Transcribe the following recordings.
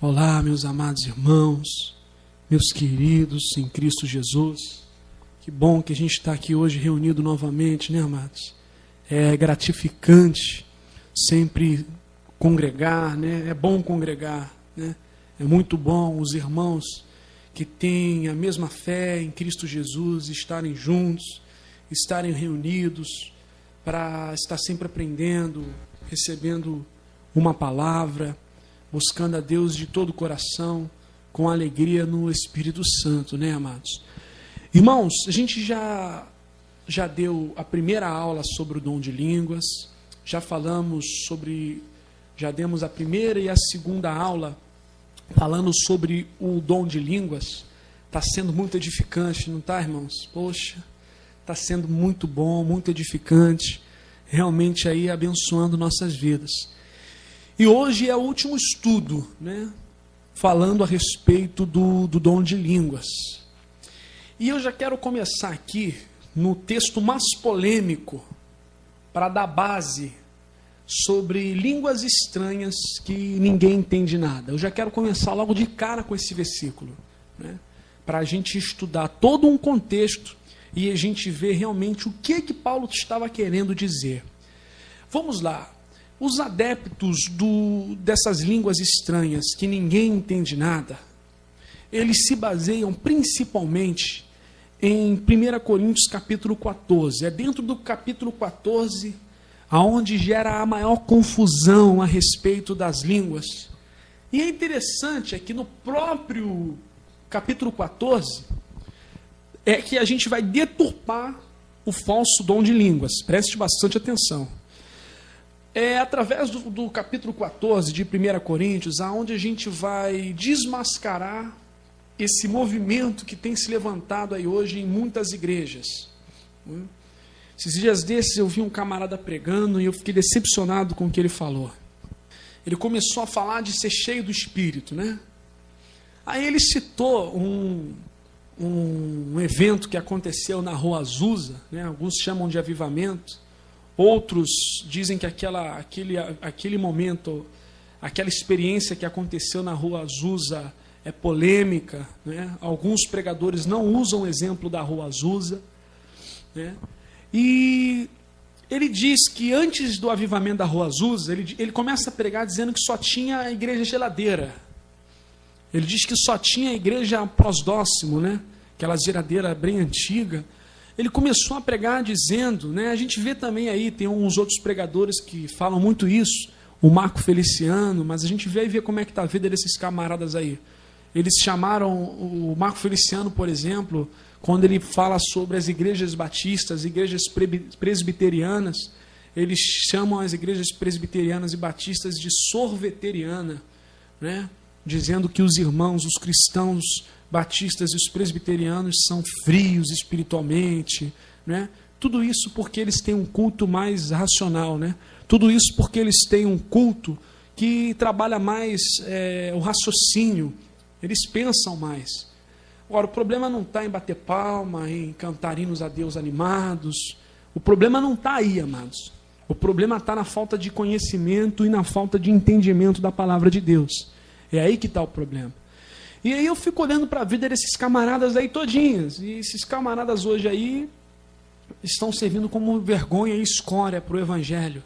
Olá, meus amados irmãos, meus queridos em Cristo Jesus. Que bom que a gente está aqui hoje reunido novamente, né, amados? É gratificante sempre congregar, né? É bom congregar, né? É muito bom os irmãos que têm a mesma fé em Cristo Jesus estarem juntos, estarem reunidos para estar sempre aprendendo, recebendo uma palavra, buscando a Deus de todo o coração, com alegria no Espírito Santo, né, amados? Irmãos, a gente já deu a primeira aula sobre o dom de línguas, já demos a primeira e a segunda aula falando sobre o dom de línguas. Está sendo muito edificante, não está, irmãos? Poxa, está sendo muito bom, muito edificante, realmente aí abençoando nossas vidas. E hoje é o último estudo, né, falando a respeito do dom de línguas. E eu já quero começar aqui no texto mais polêmico, para dar base sobre línguas estranhas que ninguém entende nada. Eu já quero começar logo de cara com esse versículo, né, para a gente estudar todo um contexto e a gente ver realmente o que Paulo estava querendo dizer. Vamos lá. Os adeptos dessas línguas estranhas que ninguém entende nada, eles se baseiam principalmente em 1 Coríntios capítulo 14. É dentro do capítulo 14 aonde gera a maior confusão a respeito das línguas. E é interessante que no próprio capítulo 14 é que a gente vai deturpar o falso dom de línguas. Preste bastante atenção. É através do capítulo 14 de 1 Coríntios, aonde a gente vai desmascarar esse movimento que tem se levantado aí hoje em muitas igrejas. Esses dias desses eu vi um camarada pregando e eu fiquei decepcionado com o que ele falou. Ele começou a falar de ser cheio do Espírito, né? Aí ele citou um evento que aconteceu na Rua Azusa, né? Alguns chamam de avivamento. Outros dizem que aquele momento, aquela experiência que aconteceu na Rua Azusa é polêmica, né? Alguns pregadores não usam o exemplo da Rua Azusa, né? E ele diz que antes do avivamento da Rua Azusa, ele começa a pregar dizendo que só tinha a igreja geladeira. Ele diz que só tinha a igreja prosdóximo, né? Aquela geladeira bem antiga. Ele começou a pregar dizendo, né, a gente vê também aí, tem uns outros pregadores que falam muito isso, o Marco Feliciano, mas a gente vê como é que está a vida desses camaradas aí. Eles chamaram o Marco Feliciano, por exemplo, quando ele fala sobre as igrejas batistas, igrejas presbiterianas, eles chamam as igrejas presbiterianas e batistas de sorveteriana, né, dizendo que os irmãos, os cristãos batistas e os presbiterianos são frios espiritualmente, né? Tudo isso porque eles têm um culto mais racional, né? Tudo isso porque eles têm um culto que trabalha mais o raciocínio, eles pensam mais. Agora, o problema não está em bater palma, em cantar hinos a Deus animados, o problema não está aí, amados. O problema está na falta de conhecimento e na falta de entendimento da palavra de Deus. É aí que está o problema. E aí eu fico olhando para a vida desses camaradas aí todinhas. E esses camaradas hoje aí estão servindo como vergonha e escória para o Evangelho.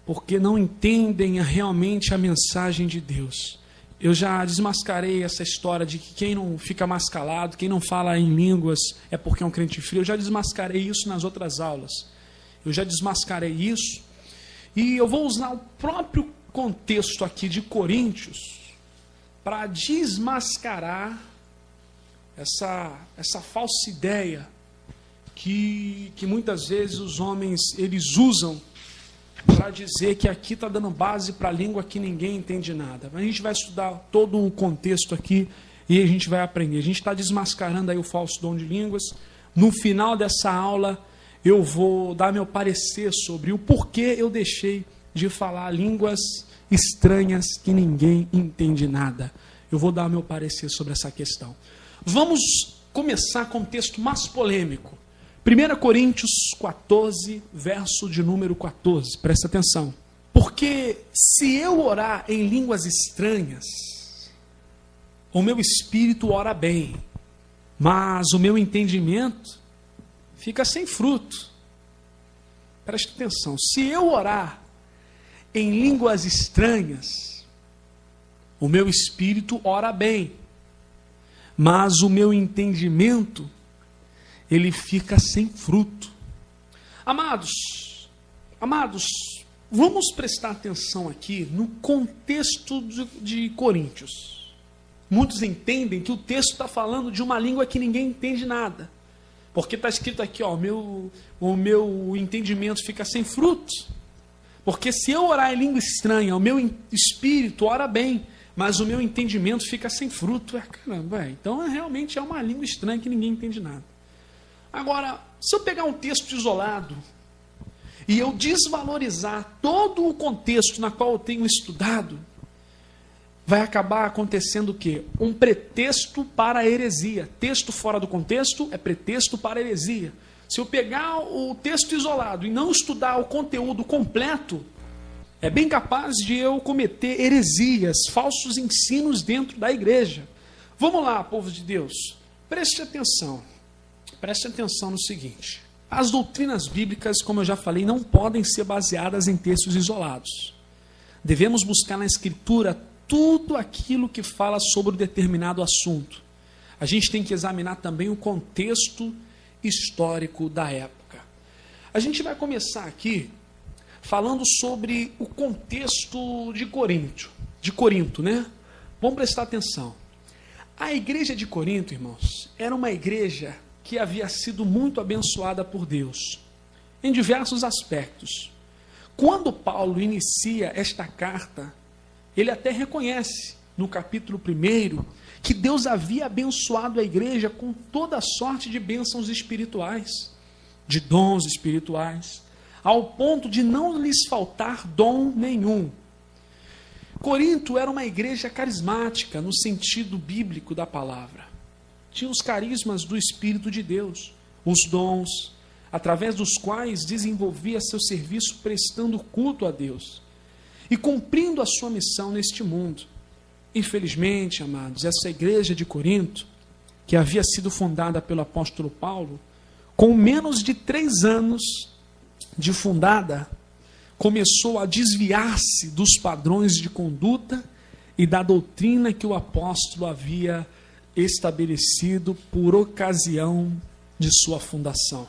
Porque não entendem realmente a mensagem de Deus. Eu já desmascarei essa história de que quem não fica mais calado, quem não fala em línguas é porque é um crente frio. Eu já desmascarei isso nas outras aulas. Eu já desmascarei isso. E eu vou usar o próprio contexto aqui de Coríntios para desmascarar essa falsa ideia que muitas vezes os homens eles usam para dizer que aqui está dando base para a língua que ninguém entende nada. A gente vai estudar todo o contexto aqui e a gente vai aprender. A gente está desmascarando aí o falso dom de línguas. No final dessa aula eu vou dar meu parecer sobre o porquê eu deixei de falar línguas estranhas que ninguém entende nada. Eu vou dar meu parecer sobre essa questão. Vamos começar com o texto mais polêmico. 1 Coríntios 14, verso de número 14. Presta atenção. Porque se eu orar em línguas estranhas, o meu espírito ora bem, mas o meu entendimento fica sem fruto. Preste atenção, se eu orar em línguas estranhas, o meu espírito ora bem, mas o meu entendimento, ele fica sem fruto. Amados, vamos prestar atenção aqui no contexto de Coríntios. Muitos entendem que o texto está falando de uma língua que ninguém entende nada. Porque está escrito aqui, ó, o meu entendimento fica sem fruto. Porque se eu orar em língua estranha, o meu espírito ora bem, mas o meu entendimento fica sem fruto. Caramba, então realmente é uma língua estranha que ninguém entende nada. Agora, se eu pegar um texto isolado e eu desvalorizar todo o contexto na qual eu tenho estudado, vai acabar acontecendo o quê? Um pretexto para a heresia. Texto fora do contexto é pretexto para a heresia. Se eu pegar o texto isolado e não estudar o conteúdo completo, é bem capaz de eu cometer heresias, falsos ensinos dentro da igreja. Vamos lá, povo de Deus, preste atenção no seguinte: as doutrinas bíblicas, como eu já falei, não podem ser baseadas em textos isolados. Devemos buscar na Escritura tudo aquilo que fala sobre um determinado assunto. A gente tem que examinar também o contexto histórico da época. A gente vai começar aqui falando sobre o contexto de Corinto, né? Vamos prestar atenção. A igreja de Corinto, irmãos, era uma igreja que havia sido muito abençoada por Deus, em diversos aspectos. Quando Paulo inicia esta carta, ele até reconhece, no capítulo 1, que Deus havia abençoado a igreja com toda sorte de bênçãos espirituais, de dons espirituais, ao ponto de não lhes faltar dom nenhum. Corinto era uma igreja carismática, no sentido bíblico da palavra. Tinha os carismas do Espírito de Deus, os dons, através dos quais desenvolvia seu serviço prestando culto a Deus e cumprindo a sua missão neste mundo. Infelizmente, amados, essa igreja de Corinto, que havia sido fundada pelo apóstolo Paulo, com menos de 3 anos de fundada, começou a desviar-se dos padrões de conduta e da doutrina que o apóstolo havia estabelecido por ocasião de sua fundação.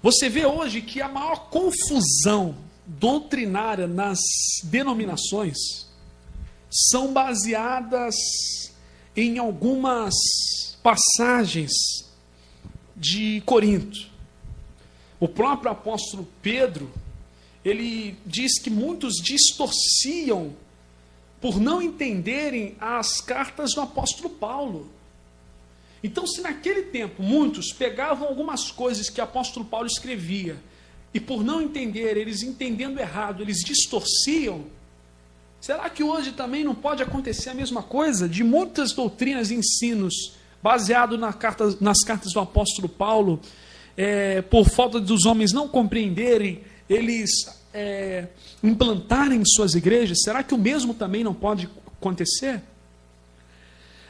Você vê hoje que a maior confusão doutrinária nas denominações são baseadas em algumas passagens de Corinto. O próprio apóstolo Pedro, ele diz que muitos distorciam por não entenderem as cartas do apóstolo Paulo. Então, se naquele tempo muitos pegavam algumas coisas que o apóstolo Paulo escrevia e por não entender, eles entendendo errado, eles distorciam, será que hoje também não pode acontecer a mesma coisa? De muitas doutrinas e ensinos baseados nas cartas do apóstolo Paulo, por falta dos homens não compreenderem, eles implantarem em suas igrejas? Será que o mesmo também não pode acontecer?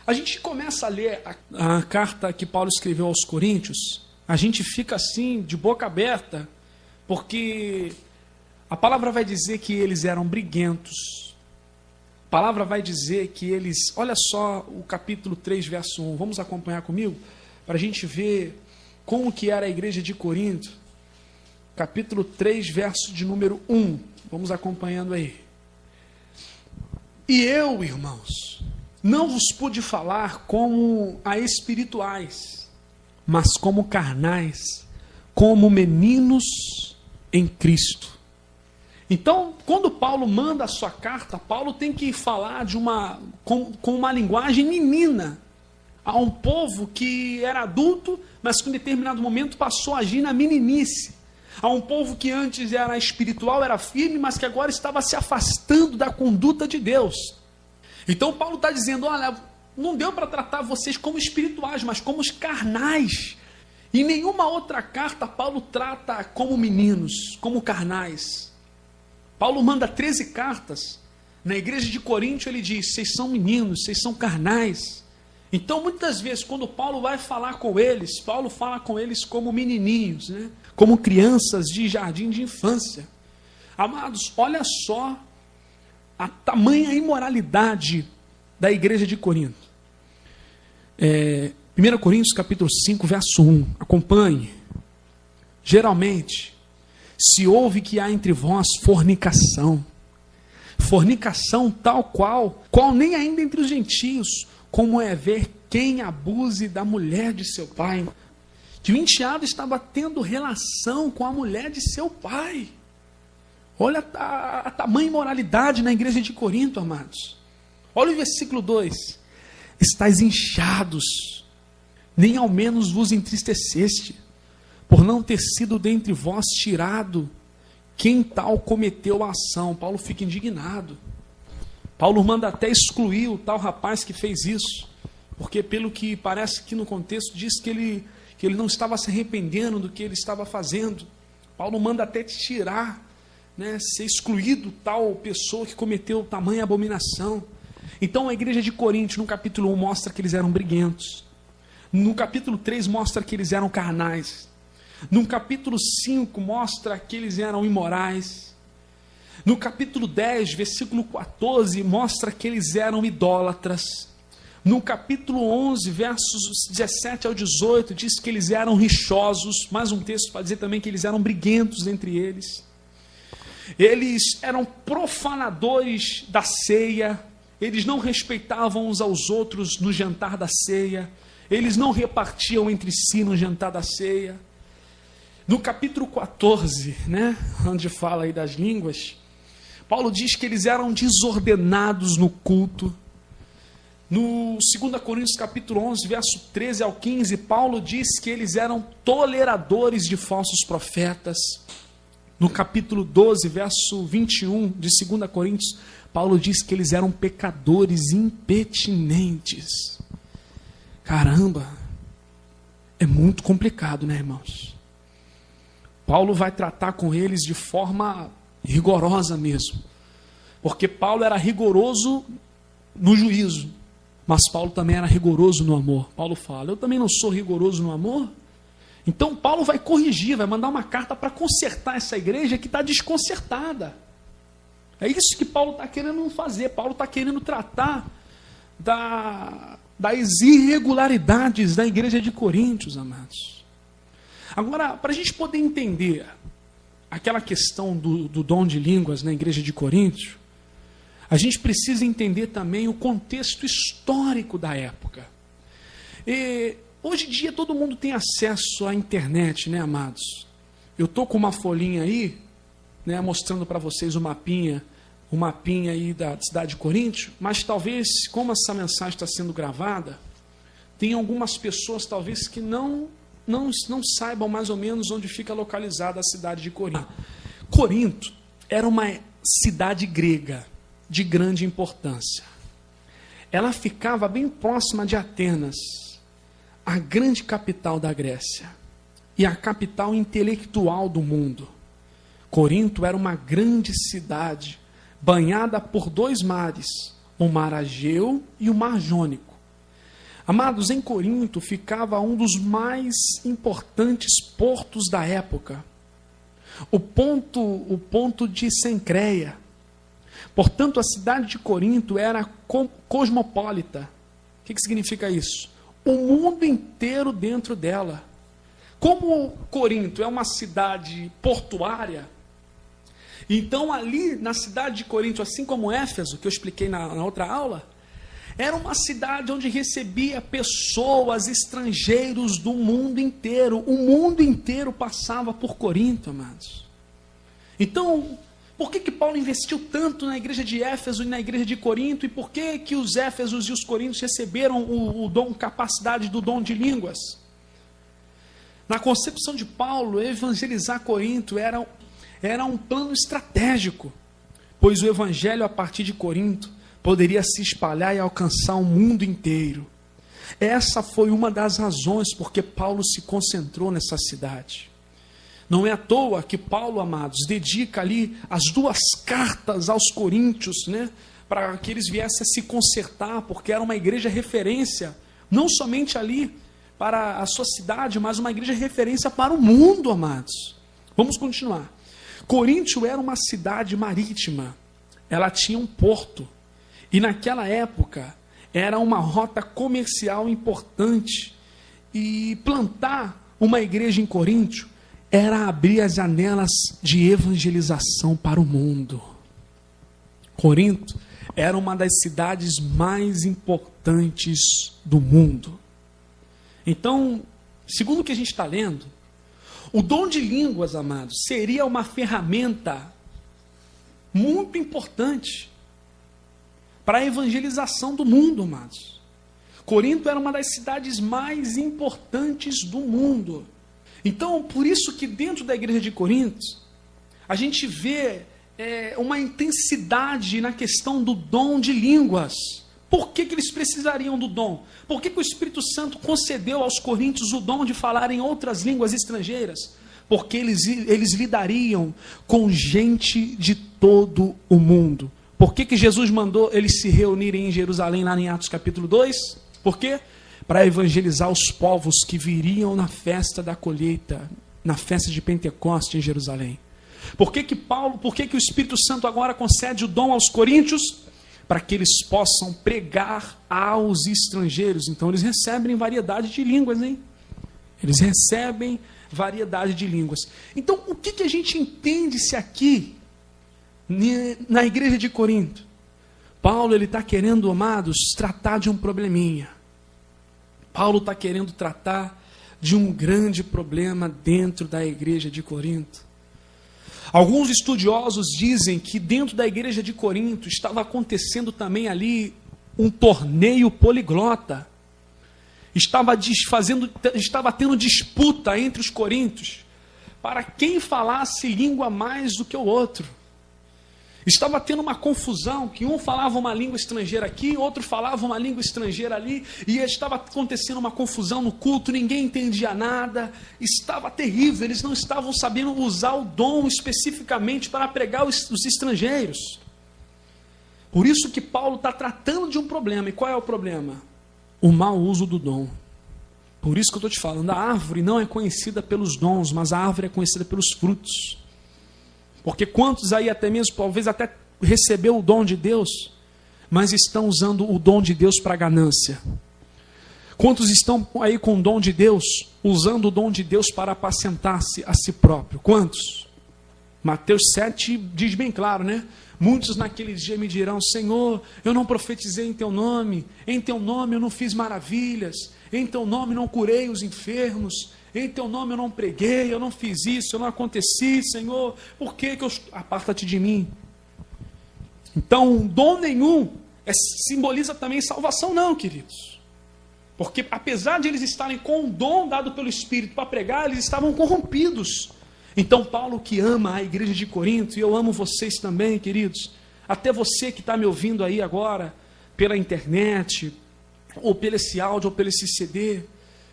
A gente começa a ler a carta que Paulo escreveu aos Coríntios, a gente fica assim, de boca aberta, porque a palavra vai dizer que eles eram briguentos. A palavra vai dizer que eles... Olha só o capítulo 3, verso 1. Vamos acompanhar comigo? Para a gente ver como que era a igreja de Corinto. Capítulo 3, verso de número 1. Vamos acompanhando aí. E eu, irmãos, não vos pude falar como a espirituais, mas como carnais, como meninos em Cristo. Então, quando Paulo manda a sua carta, Paulo tem que falar com uma linguagem menina a um povo que era adulto, mas que em determinado momento passou a agir na meninice. A um povo que antes era espiritual, era firme, mas que agora estava se afastando da conduta de Deus. Então Paulo está dizendo, olha, não deu para tratar vocês como espirituais, mas como os carnais. Em nenhuma outra carta Paulo trata como meninos, como carnais. Paulo manda 13 cartas. Na igreja de Corinto ele diz: vocês são meninos, vocês são carnais. Então muitas vezes quando Paulo vai falar com eles, Paulo fala com eles como menininhos, né? Como crianças de jardim de infância. Amados, olha só a tamanha imoralidade da igreja de Corinto. 1 Coríntios capítulo 5, verso 1, acompanhe. Geralmente se ouve que há entre vós fornicação tal qual nem ainda entre os gentios, como é ver quem abuse da mulher de seu pai. Que o enteado estava tendo relação com a mulher de seu pai. Olha a tamanha imoralidade na igreja de Corinto, amados. Olha o versículo 2. Estais inchados, nem ao menos vos entristeceste, por não ter sido dentre vós tirado quem tal cometeu a ação. Paulo fica indignado. Paulo manda até excluir o tal rapaz que fez isso, porque pelo que parece que no contexto diz que ele não estava se arrependendo do que ele estava fazendo. Paulo manda até tirar, né, ser excluído tal pessoa que cometeu tamanha abominação. Então a igreja de Corinto, no capítulo 1, mostra que eles eram briguentos. No capítulo 3, mostra que eles eram carnais. No capítulo 5, mostra que eles eram imorais. No capítulo 10, versículo 14, mostra que eles eram idólatras. No capítulo 11, versos 17 ao 18, diz que eles eram rixosos. Mais um texto para dizer também que eles eram briguentos entre eles. Eles eram profanadores da ceia. Eles não respeitavam uns aos outros no jantar da ceia. Eles não repartiam entre si no jantar da ceia. No capítulo 14, né, onde fala aí das línguas, Paulo diz que eles eram desordenados no culto. No 2 Coríntios capítulo 11, verso 13 ao 15, Paulo diz que eles eram toleradores de falsos profetas. No capítulo 12, verso 21 de 2 Coríntios, Paulo diz que eles eram pecadores impetinentes. Caramba, é muito complicado, né, irmãos? Paulo vai tratar com eles de forma rigorosa mesmo, porque Paulo era rigoroso no juízo, mas Paulo também era rigoroso no amor. Paulo fala: eu também não sou rigoroso no amor. Então Paulo vai corrigir, vai mandar uma carta para consertar essa igreja que está desconcertada. É isso que Paulo está querendo fazer. Paulo está querendo tratar das irregularidades da igreja de Coríntios, amados. Agora, para a gente poder entender aquela questão do dom de línguas na igreja de Corinto, a gente precisa entender também o contexto histórico da época. E hoje em dia todo mundo tem acesso à internet, né, amados? Eu estou com uma folhinha aí, né, mostrando para vocês o mapinha aí da cidade de Corinto, mas talvez, como essa mensagem está sendo gravada, tem algumas pessoas talvez que não saibam mais ou menos onde fica localizada a cidade de Corinto. Corinto era uma cidade grega de grande importância. Ela ficava bem próxima de Atenas, a grande capital da Grécia e a capital intelectual do mundo. Corinto era uma grande cidade banhada por dois mares, o mar Egeu e o mar Jônico. Amados, em Corinto ficava um dos mais importantes portos da época, o ponto de Cencreia. Portanto, a cidade de Corinto era cosmopolita. O que significa isso? O mundo inteiro dentro dela. Como Corinto é uma cidade portuária, então ali na cidade de Corinto, assim como Éfeso, que eu expliquei na outra aula, era uma cidade onde recebia pessoas, estrangeiros do mundo inteiro. O mundo inteiro passava por Corinto, amados. Então, por que Paulo investiu tanto na igreja de Éfeso e na igreja de Corinto? E por que os Éfesos e os Coríntios receberam o dom, capacidade do dom de línguas? Na concepção de Paulo, evangelizar Corinto era um plano estratégico, pois o evangelho a partir de Corinto poderia se espalhar e alcançar o mundo inteiro. Essa foi uma das razões porque Paulo se concentrou nessa cidade. Não é à toa que Paulo, amados, dedica ali as 2 cartas aos coríntios, né, para que eles viessem a se consertar, porque era uma igreja referência, não somente ali para a sua cidade, mas uma igreja referência para o mundo, amados. Vamos continuar. Coríntio era uma cidade marítima, ela tinha um porto, e naquela época era uma rota comercial importante, e plantar uma igreja em Coríntio era abrir as janelas de evangelização para o mundo. Corinto era uma das cidades mais importantes do mundo. Então, segundo o que a gente está lendo, o dom de línguas, amados, seria uma ferramenta muito importante para a evangelização do mundo, amados. Corinto era uma das cidades mais importantes do mundo. Então, por isso que dentro da igreja de Corinto, a gente vê uma intensidade na questão do dom de línguas. Por que eles precisariam do dom? Por que o Espírito Santo concedeu aos coríntios o dom de falar em outras línguas estrangeiras? Porque eles lidariam com gente de todo o mundo. Por que Jesus mandou eles se reunirem em Jerusalém, lá em Atos capítulo 2? Por quê? Para evangelizar os povos que viriam na festa da colheita, na festa de Pentecoste em Jerusalém. Por que o Espírito Santo agora concede o dom aos coríntios? Para que eles possam pregar aos estrangeiros. Então eles recebem variedade de línguas, hein? Eles recebem variedade de línguas. Então o que a gente entende-se aqui na igreja de Corinto? Paulo está querendo, amados, tratar de um probleminha. Paulo está querendo tratar de um grande problema dentro da igreja de Corinto. Alguns estudiosos dizem que dentro da igreja de Corinto estava acontecendo também ali um torneio poliglota. Estava tendo disputa entre os coríntios para quem falasse língua mais do que o outro. Estava tendo uma confusão, que um falava uma língua estrangeira aqui, outro falava uma língua estrangeira ali, e estava acontecendo uma confusão no culto, ninguém entendia nada, estava terrível, eles não estavam sabendo usar o dom especificamente para pregar os estrangeiros. Por isso que Paulo está tratando de um problema, e qual é o problema? O mau uso do dom. Por isso que eu estou te falando, a árvore não é conhecida pelos dons, mas a árvore é conhecida pelos frutos. Porque quantos aí até mesmo, talvez até recebeu o dom de Deus, mas estão usando o dom de Deus para ganância? Quantos estão aí com o dom de Deus, usando o dom de Deus para apacentar-se a si próprio? Quantos? Mateus 7 diz bem claro, né? Muitos naqueles dias me dirão: Senhor, eu não profetizei em teu nome eu não fiz maravilhas, em teu nome não curei os enfermos, em teu nome eu não preguei, eu não fiz isso, eu não aconteci, Senhor, por que eu... Aparta-te de mim. Então, dom nenhum simboliza também salvação, não, queridos. Porque apesar de eles estarem com o dom dado pelo Espírito para pregar, eles estavam corrompidos. Então Paulo, que ama a igreja de Corinto, e eu amo vocês também, queridos, até você que está me ouvindo aí agora, pela internet, ou pelo esse áudio, ou pelo esse CD,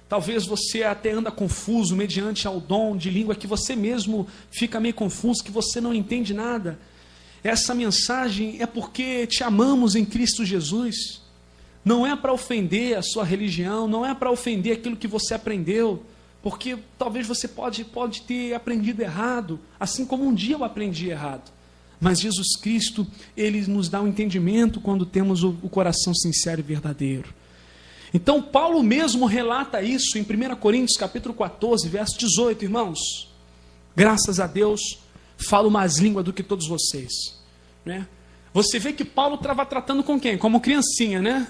talvez você até anda confuso mediante ao dom de língua, que você mesmo fica meio confuso, que você não entende nada. Essa mensagem é porque te amamos em Cristo Jesus. Não é para ofender a sua religião, não é para ofender aquilo que você aprendeu, porque talvez você pode ter aprendido errado, assim como um dia eu aprendi errado. Mas Jesus Cristo, Ele nos dá um entendimento quando temos o coração sincero e verdadeiro. Então Paulo mesmo relata isso em 1 Coríntios capítulo 14, verso 18, irmãos. Graças a Deus, falo mais língua do que todos vocês. Né? Você vê que Paulo estava tratando com quem? Como criancinha, né?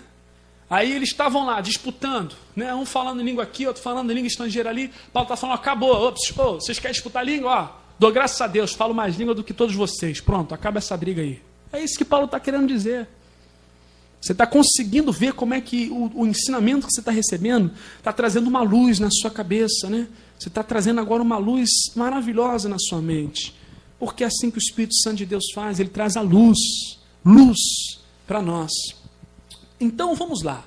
Aí eles estavam lá disputando, né? Um falando língua aqui, outro falando língua estrangeira ali. Paulo está falando: acabou, vocês querem disputar língua? Ó, dou graças a Deus, falo mais língua do que todos vocês. Pronto, acaba essa briga aí. É isso que Paulo está querendo dizer. Você está conseguindo ver como é que o ensinamento que você está recebendo está trazendo uma luz na sua cabeça, né? Você está trazendo agora uma luz maravilhosa na sua mente. Porque é assim que o Espírito Santo de Deus faz, ele traz a luz para nós. Então vamos lá.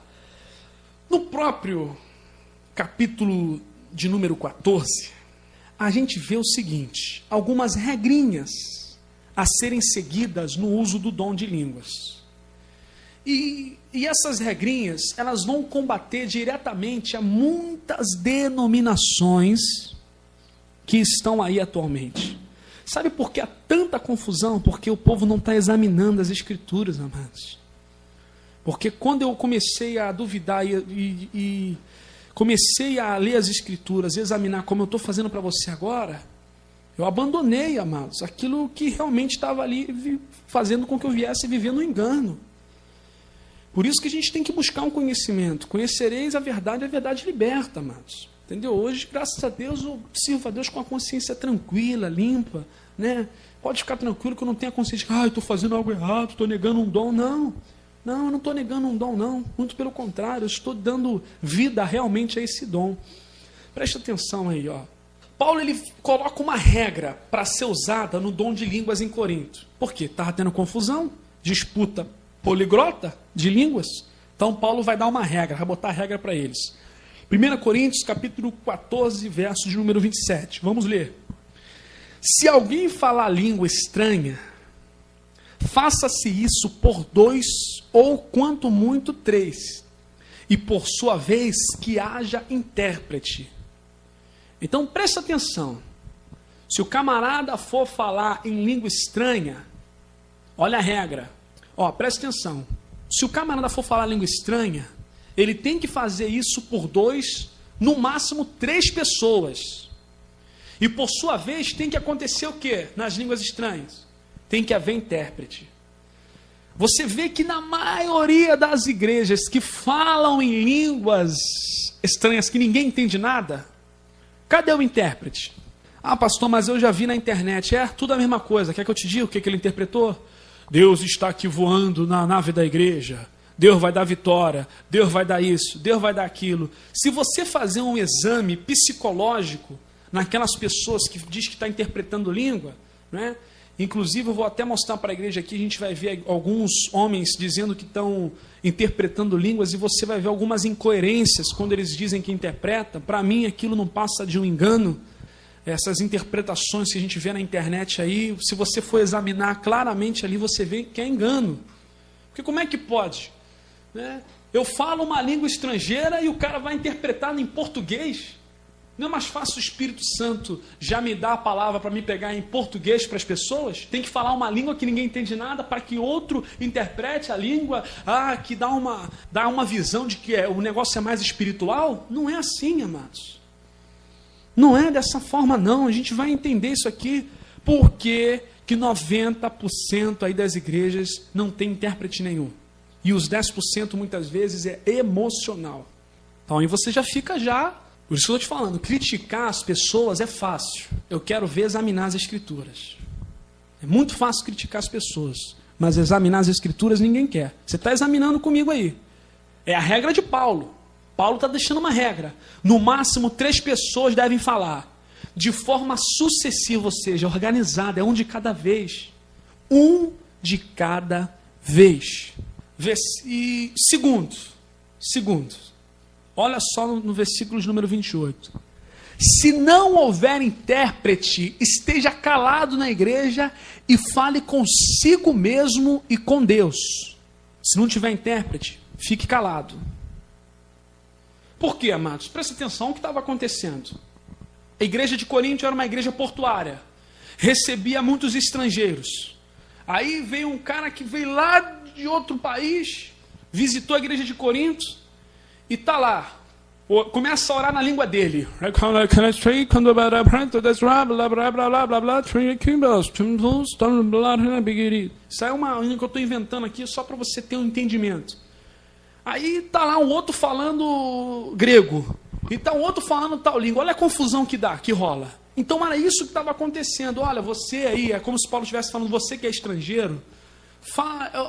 No próprio capítulo de número 14, a gente vê o seguinte: algumas regrinhas a serem seguidas no uso do dom de línguas. E essas regrinhas, elas vão combater diretamente a muitas denominações que estão aí atualmente. Sabe por que há tanta confusão? Porque o povo não está examinando as Escrituras, amados. Porque quando eu comecei a duvidar e comecei a ler as Escrituras, examinar como eu estou fazendo para você agora, eu abandonei, amados, aquilo que realmente estava ali fazendo com que eu viesse viver no engano. Por isso que a gente tem que buscar um conhecimento. Conhecereis a verdade liberta, amados. Entendeu? Hoje, graças a Deus, eu sirvo a Deus com a consciência tranquila, limpa, né? Pode ficar tranquilo que eu não tenho a consciência de que eu estou fazendo algo errado, estou negando um dom. Não, eu não estou negando um dom, não. Muito pelo contrário, eu estou dando vida realmente a esse dom. Preste atenção aí, ó. Paulo, ele coloca uma regra para ser usada no dom de línguas em Corinto. Por quê? Estava tendo confusão, disputa poliglota de línguas. Então Paulo vai dar uma regra, vai botar a regra para eles. 1 Coríntios, capítulo 14, verso de número 27. Vamos ler. Se alguém falar língua estranha, faça-se isso por 2 ou quanto muito 3, e por sua vez que haja intérprete. Então presta atenção. Se o camarada for falar em língua estranha, olha a regra. Presta atenção. Se o camarada for falar língua estranha, ele tem que fazer isso por 2, no máximo 3 pessoas. E por sua vez tem que acontecer o quê? Nas línguas estranhas. Tem que haver intérprete. Você vê que na maioria das igrejas que falam em línguas estranhas que ninguém entende nada, cadê o intérprete? Pastor, mas eu já vi na internet. Tudo a mesma coisa. Quer que eu te diga o que ele interpretou? Deus está aqui voando na nave da igreja. Deus vai dar vitória. Deus vai dar isso. Deus vai dar aquilo. Se você fazer um exame psicológico naquelas pessoas que diz que está interpretando língua, né? Inclusive eu vou até mostrar para a igreja aqui, a gente vai ver alguns homens dizendo que estão interpretando línguas e você vai ver algumas incoerências quando eles dizem que interpretam. Para mim aquilo não passa de um engano. Essas interpretações que a gente vê na internet aí, se você for examinar claramente ali, você vê que é engano. Porque como é que pode? Né? Eu falo uma língua estrangeira e o cara vai interpretar em português. Não é mais fácil o Espírito Santo já me dar a palavra para me pegar em português para as pessoas? Tem que falar uma língua que ninguém entende nada para que outro interprete a língua, que dá uma visão de que o negócio é mais espiritual? Não é assim, amados. Não é dessa forma, não. A gente vai entender isso aqui. Por que 90% aí das igrejas não tem intérprete nenhum? E os 10% muitas vezes é emocional. Então aí você já fica Por isso que eu estou te falando, criticar as pessoas é fácil. Eu quero ver examinar as Escrituras. É muito fácil criticar as pessoas. Mas examinar as Escrituras ninguém quer. Você está examinando comigo aí. É a regra de Paulo. Paulo está deixando uma regra. No máximo 3 pessoas devem falar. De forma sucessiva, ou seja, organizada. É um de cada vez. Um de cada vez. E segundo. Olha só no versículo de número 28. Se não houver intérprete, esteja calado na igreja e fale consigo mesmo e com Deus. Se não tiver intérprete, fique calado. Por quê, amados? Presta atenção no que estava acontecendo. A igreja de Corinto era uma igreja portuária. Recebia muitos estrangeiros. Aí veio um cara que veio lá de outro país, visitou a igreja de Corinto e está lá. Começa a orar na língua dele. Isso aí é uma língua que eu estou inventando aqui só para você ter um entendimento. Aí está lá um outro falando grego. E está um outro falando tal língua. Olha a confusão que rola. Então era isso que estava acontecendo. Olha, você aí, é como se Paulo estivesse falando, você que é estrangeiro,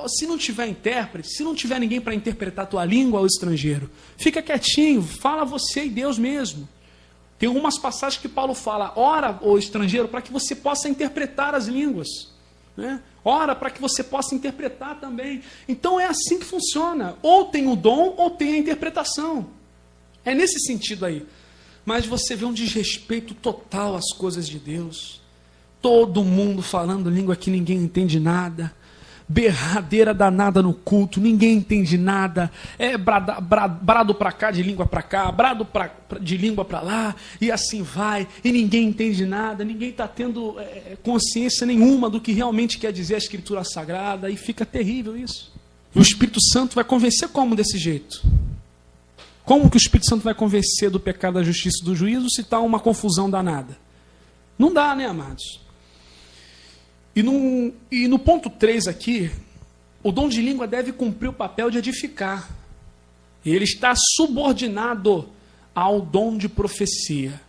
se não tiver intérprete, se não tiver ninguém para interpretar a tua língua ao estrangeiro, fica quietinho, fala você e Deus mesmo. Tem algumas passagens que Paulo fala, ora, ô estrangeiro, para que você possa interpretar as línguas, né? Ora, para que você possa interpretar também. Então é assim que funciona, ou tem o dom, ou tem a interpretação. É nesse sentido aí. Mas você vê um desrespeito total às coisas de Deus, todo mundo falando língua que ninguém entende nada, berradeira danada no culto, ninguém entende nada, brado para cá, de língua para cá, brado de língua para lá, e assim vai, e ninguém entende nada, ninguém está tendo consciência nenhuma do que realmente quer dizer a Escritura Sagrada, e fica terrível isso. E o Espírito Santo vai convencer como desse jeito? Como que o Espírito Santo vai convencer do pecado, da justiça e do juízo se está uma confusão danada? Não dá, né, amados? E no ponto 3 aqui, o dom de língua deve cumprir o papel de edificar. E ele está subordinado ao dom de profecia.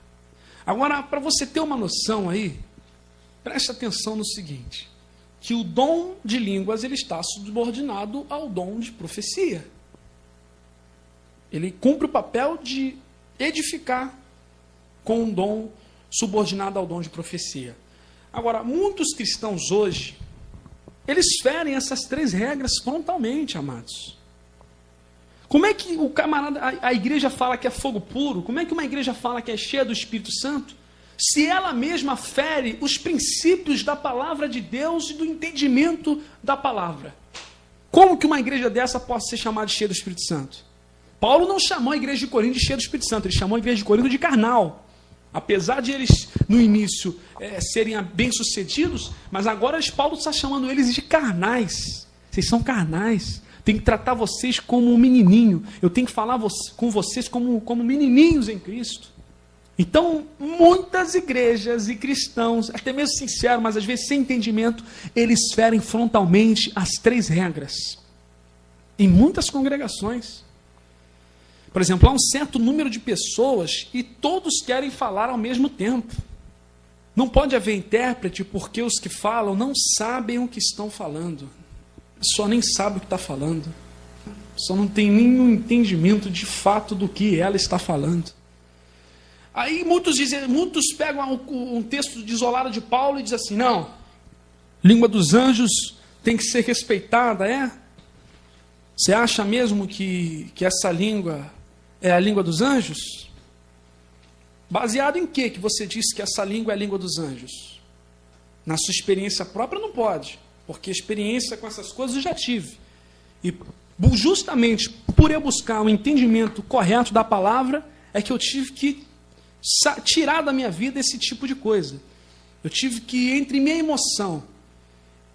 Agora, para você ter uma noção aí, preste atenção no seguinte, que o dom de línguas ele está subordinado ao dom de profecia. Ele cumpre o papel de edificar com um dom subordinado ao dom de profecia. Agora, muitos cristãos hoje, eles ferem essas 3 regras frontalmente, amados. Como é que o camarada, a igreja fala que é fogo puro? Como é que uma igreja fala que é cheia do Espírito Santo? Se ela mesma fere os princípios da palavra de Deus e do entendimento da palavra. Como que uma igreja dessa pode ser chamada de cheia do Espírito Santo? Paulo não chamou a igreja de Corinto de cheia do Espírito Santo, ele chamou a igreja de Corinto de carnal. Apesar de eles, no início, serem bem-sucedidos, mas agora Paulo está chamando eles de carnais. Vocês são carnais. Tem que tratar vocês como um menininho. Eu tenho que falar com vocês como menininhos em Cristo. Então, muitas igrejas e cristãos, até mesmo sinceros, mas às vezes sem entendimento, eles ferem frontalmente as 3 regras. Em muitas congregações. Por exemplo, há um certo número de pessoas e todos querem falar ao mesmo tempo. Não pode haver intérprete porque os que falam não sabem o que estão falando. Só nem sabe o que está falando. Só não tem nenhum entendimento de fato do que ela está falando. Aí muitos pegam um texto isolado de Paulo e dizem assim, não, língua dos anjos tem que ser respeitada, é? Você acha mesmo que essa língua é a língua dos anjos? Baseado em quê que você diz que essa língua é a língua dos anjos? Na sua experiência própria não pode, porque experiência com essas coisas eu já tive. E justamente por eu buscar um entendimento correto da palavra, é que eu tive que tirar da minha vida esse tipo de coisa. Eu tive que, entre minha emoção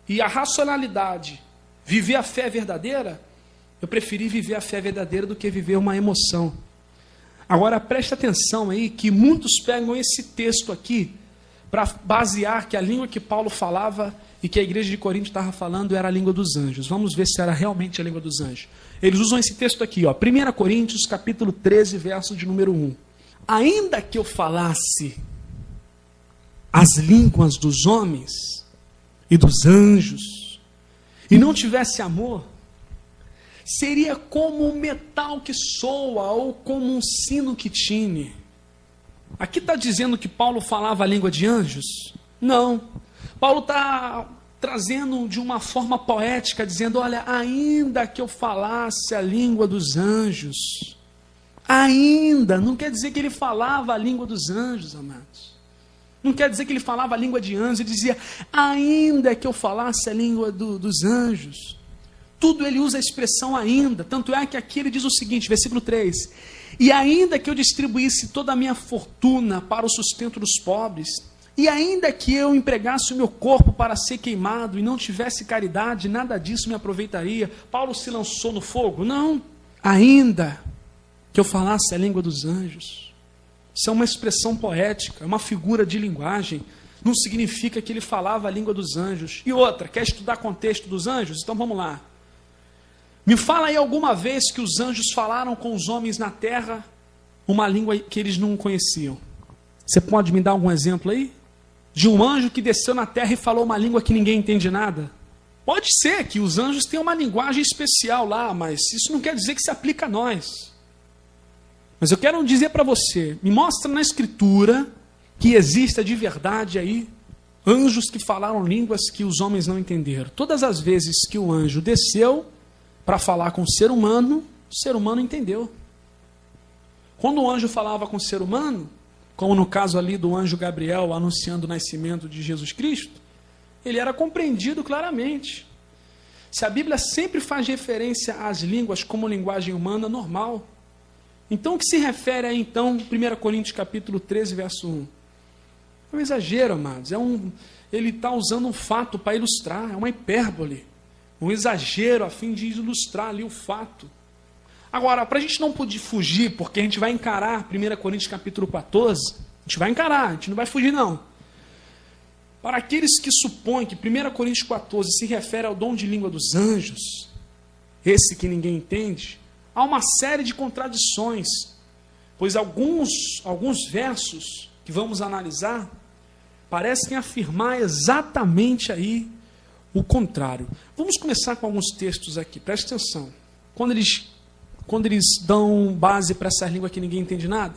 e a racionalidade, viver a fé verdadeira. Eu preferi viver a fé verdadeira do que viver uma emoção. Agora preste atenção aí que muitos pegam esse texto aqui para basear que a língua que Paulo falava e que a igreja de Corinto estava falando era a língua dos anjos. Vamos ver se era realmente a língua dos anjos. Eles usam esse texto aqui, ó, 1 Coríntios capítulo 13, verso de número 1. Ainda que eu falasse as línguas dos homens e dos anjos e não tivesse amor, seria como um metal que soa ou como um sino que tine. Aqui está dizendo que Paulo falava a língua de anjos? Não. Paulo está trazendo de uma forma poética, dizendo, olha, ainda que eu falasse a língua dos anjos, ainda, não quer dizer que ele falava a língua dos anjos, amados. Não quer dizer que ele falava a língua de anjos, ele dizia, ainda que eu falasse a língua dos anjos. Tudo ele usa a expressão ainda, tanto é que aqui ele diz o seguinte, versículo 3, e ainda que eu distribuísse toda a minha fortuna para o sustento dos pobres, e ainda que eu empregasse o meu corpo para ser queimado e não tivesse caridade, nada disso me aproveitaria. Paulo se lançou no fogo? Não. Ainda que eu falasse a língua dos anjos. Isso é uma expressão poética, é uma figura de linguagem. Não significa que ele falava a língua dos anjos. E outra, quer estudar contexto dos anjos? Então vamos lá. Me fala aí alguma vez que os anjos falaram com os homens na terra uma língua que eles não conheciam. Você pode me dar algum exemplo aí? De um anjo que desceu na terra e falou uma língua que ninguém entende nada? Pode ser que os anjos tenham uma linguagem especial lá, mas isso não quer dizer que se aplica a nós. Mas eu quero dizer para você, me mostra na Escritura que exista de verdade aí anjos que falaram línguas que os homens não entenderam. Todas as vezes que o anjo desceu para falar com o ser humano entendeu. Quando o anjo falava com o ser humano, como no caso ali do anjo Gabriel anunciando o nascimento de Jesus Cristo, ele era compreendido claramente. Se a Bíblia sempre faz referência às línguas como linguagem humana, normal. Então, o que se refere aí, então, 1 Coríntios capítulo 13, verso 1? É um exagero, amados. Ele está usando um fato para ilustrar, é uma hipérbole. Um exagero a fim de ilustrar ali o fato. Agora, para a gente não poder fugir, porque a gente vai encarar 1 Coríntios capítulo 14, a gente vai encarar, a gente não vai fugir não. Para aqueles que supõem que 1 Coríntios 14 se refere ao dom de língua dos anjos, esse que ninguém entende, há uma série de contradições, pois alguns versos que vamos analisar parecem afirmar exatamente aí o contrário. Vamos começar com alguns textos aqui, preste atenção. Quando eles dão base para essa língua que ninguém entende nada,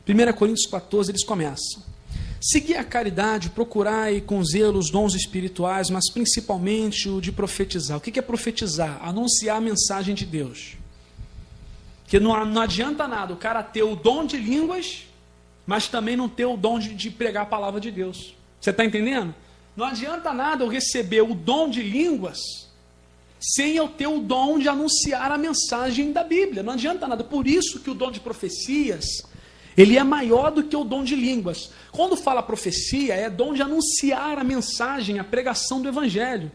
1 Coríntios 14 eles começam. Segui a caridade, procurai com zelo os dons espirituais, mas principalmente o de profetizar. O que é profetizar? Anunciar a mensagem de Deus. Porque não adianta nada o cara ter o dom de línguas, mas também não ter o dom de pregar a palavra de Deus. Você está entendendo? Não adianta nada eu receber o dom de línguas sem eu ter o dom de anunciar a mensagem da Bíblia. Não adianta nada. Por isso que o dom de profecias, ele é maior do que o dom de línguas. Quando fala profecia, é dom de anunciar a mensagem, a pregação do Evangelho.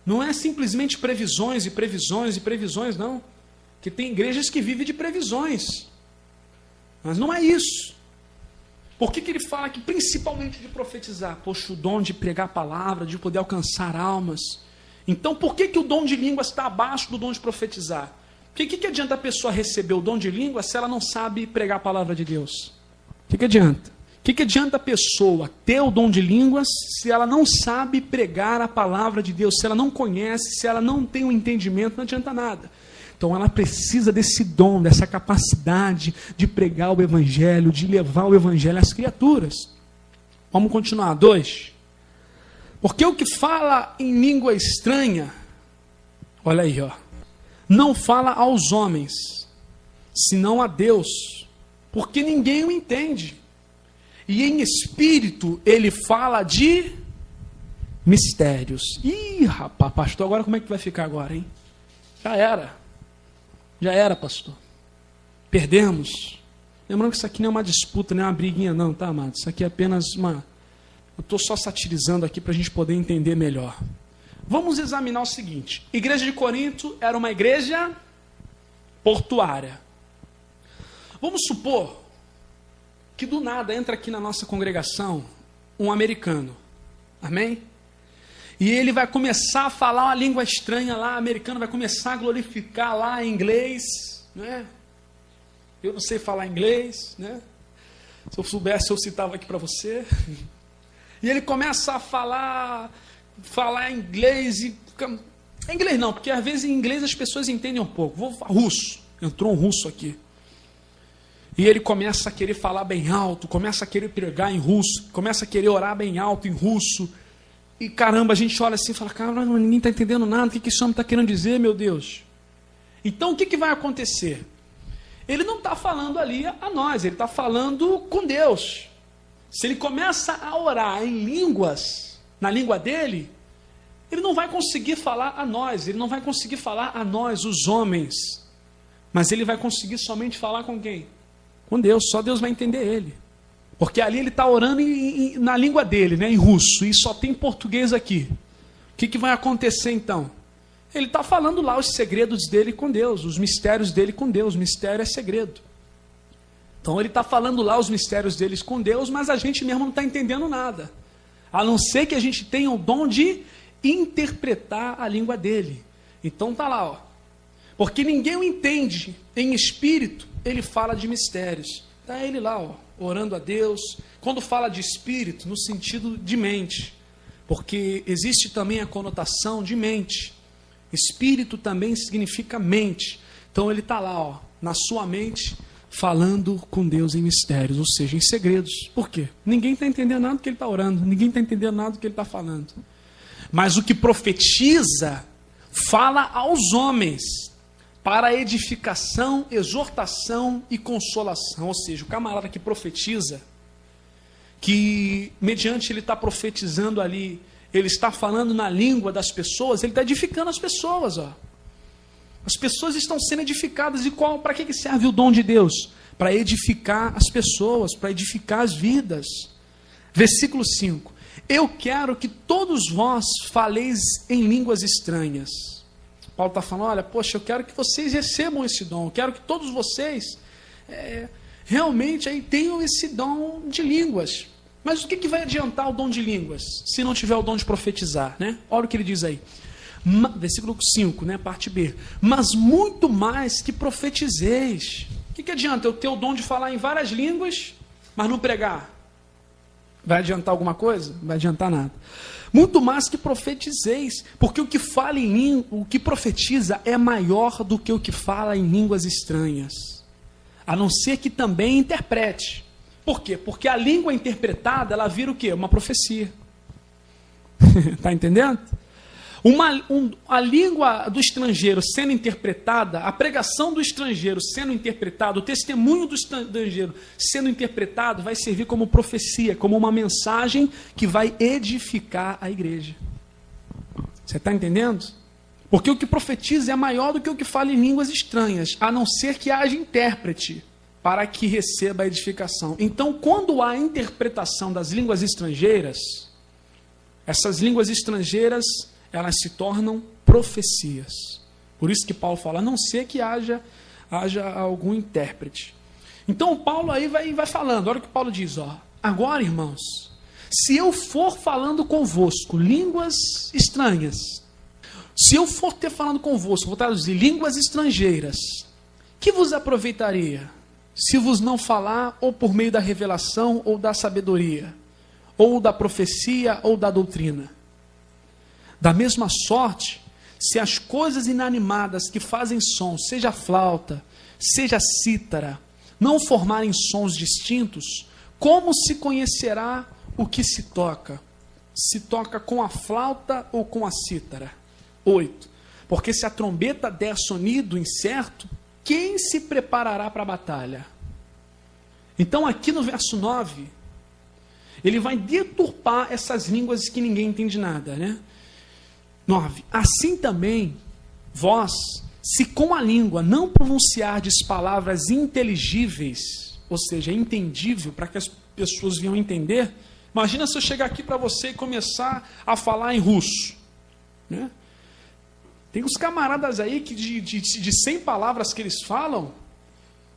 Não é simplesmente previsões e previsões e previsões, não. Porque tem igrejas que vivem de previsões. Mas não é isso. Por que ele fala que principalmente de profetizar? Poxa, o dom de pregar a palavra, de poder alcançar almas. Então, por que o dom de línguas está abaixo do dom de profetizar? Porque o que adianta a pessoa receber o dom de línguas se ela não sabe pregar a palavra de Deus? O que adianta? O que adianta a pessoa ter o dom de línguas se ela não sabe pregar a palavra de Deus? Se ela não conhece, se ela não tem um entendimento, não adianta nada. Então ela precisa desse dom, dessa capacidade de pregar o Evangelho, de levar o Evangelho às criaturas. Vamos continuar. 2. Porque o que fala em língua estranha, olha aí, ó, não fala aos homens, senão a Deus, porque ninguém o entende. E em espírito ele fala de mistérios. Ih, rapaz, pastor, agora como é que vai ficar agora, hein? Já era, pastor. Perdemos. Lembrando que isso aqui não é uma disputa, não é uma briguinha não, tá, amado? Isso aqui é apenas uma... Eu estou só satirizando aqui para a gente poder entender melhor. Vamos examinar o seguinte. Igreja de Corinto era uma igreja portuária. Vamos supor que do nada entra aqui na nossa congregação um americano. Amém? E ele vai começar a falar uma língua estranha lá, americano, vai começar a glorificar lá em inglês, né? Eu não sei falar inglês, né? Se eu soubesse, eu citava aqui para você. E ele começa a falar inglês e... Inglês não, porque às vezes em inglês as pessoas entendem um pouco. Vou falar russo. Entrou um russo aqui. E ele começa a querer falar bem alto, começa a querer pregar em russo, começa a querer orar bem alto em russo. E caramba, a gente olha assim e fala, cara, ninguém está entendendo nada, o que esse homem está querendo dizer, meu Deus? Então o que vai acontecer? Ele não está falando ali a nós, ele está falando com Deus. Se ele começa a orar em línguas, na língua dele, ele não vai conseguir falar a nós, ele não vai conseguir falar a nós, os homens. Mas ele vai conseguir somente falar com quem? Com Deus, só Deus vai entender ele. Porque ali ele está orando na língua dele, né, em russo, e só tem português aqui. O que vai acontecer então? Ele está falando lá os segredos dele com Deus, os mistérios dele com Deus. Mistério é segredo. Então ele está falando lá os mistérios deles com Deus, mas a gente mesmo não está entendendo nada. A não ser que a gente tenha o dom de interpretar a língua dele. Então está lá, ó. Porque ninguém o entende em espírito, ele fala de mistérios. Está ele lá, ó, orando a Deus. Quando fala de espírito, no sentido de mente. Porque existe também a conotação de mente. Espírito também significa mente. Então ele está lá, ó, na sua mente, falando com Deus em mistérios, ou seja, em segredos. Por quê? Ninguém está entendendo nada do que ele está orando. Ninguém está entendendo nada do que ele está falando. Mas o que profetiza, fala aos homens, para edificação, exortação e consolação. Ou seja, o camarada que profetiza, que mediante ele está profetizando ali, ele está falando na língua das pessoas, ele está edificando as pessoas. Ó. As pessoas estão sendo edificadas. E para que serve o dom de Deus? Para edificar as pessoas, para edificar as vidas. Versículo 5. Eu quero que todos vós faleis em línguas estranhas. Paulo está falando, olha, poxa, eu quero que vocês recebam esse dom. Eu quero que todos vocês realmente aí tenham esse dom de línguas. Mas o que vai adiantar o dom de línguas, se não tiver o dom de profetizar? Né? Olha o que ele diz aí. Versículo 5, né, parte B. Mas muito mais que profetizeis. O que adianta eu ter o dom de falar em várias línguas, mas não pregar? Vai adiantar alguma coisa? Não vai adiantar nada. Muito mais que profetizeis, porque o que fala em língua, o que profetiza é maior do que o que fala em línguas estranhas. A não ser que também interprete. Por quê? Porque a língua interpretada, ela vira o quê? Uma profecia. Está entendendo? A língua do estrangeiro sendo interpretada, a pregação do estrangeiro sendo interpretada, o testemunho do estrangeiro sendo interpretado, vai servir como profecia, como uma mensagem que vai edificar a igreja. Você está entendendo? Porque o que profetiza é maior do que o que fala em línguas estranhas, a não ser que haja intérprete para que receba a edificação. Então, quando há interpretação das línguas estrangeiras, essas línguas estrangeiras, elas se tornam profecias. Por isso que Paulo fala, a não ser que haja algum intérprete. Então, Paulo aí vai falando, olha o que Paulo diz, ó. Agora, irmãos, se eu for falando convosco línguas estranhas, se eu for falando convosco, vou traduzir, línguas estrangeiras, que vos aproveitaria? Se vos não falar, ou por meio da revelação, ou da sabedoria, ou da profecia, ou da doutrina. Da mesma sorte, se as coisas inanimadas que fazem som, seja flauta, seja cítara, não formarem sons distintos, como se conhecerá o que se toca? Se toca com a flauta ou com a cítara? 8. Porque se a trombeta der sonido incerto, quem se preparará para a batalha? Então aqui no verso 9, ele vai deturpar essas línguas que ninguém entende nada, né? 9. Assim também, vós, se com a língua não pronunciardes palavras inteligíveis, ou seja, entendível, para que as pessoas venham entender, imagina se eu chegar aqui para você e começar a falar em russo, né? Tem uns camaradas aí que de 100 palavras que eles falam,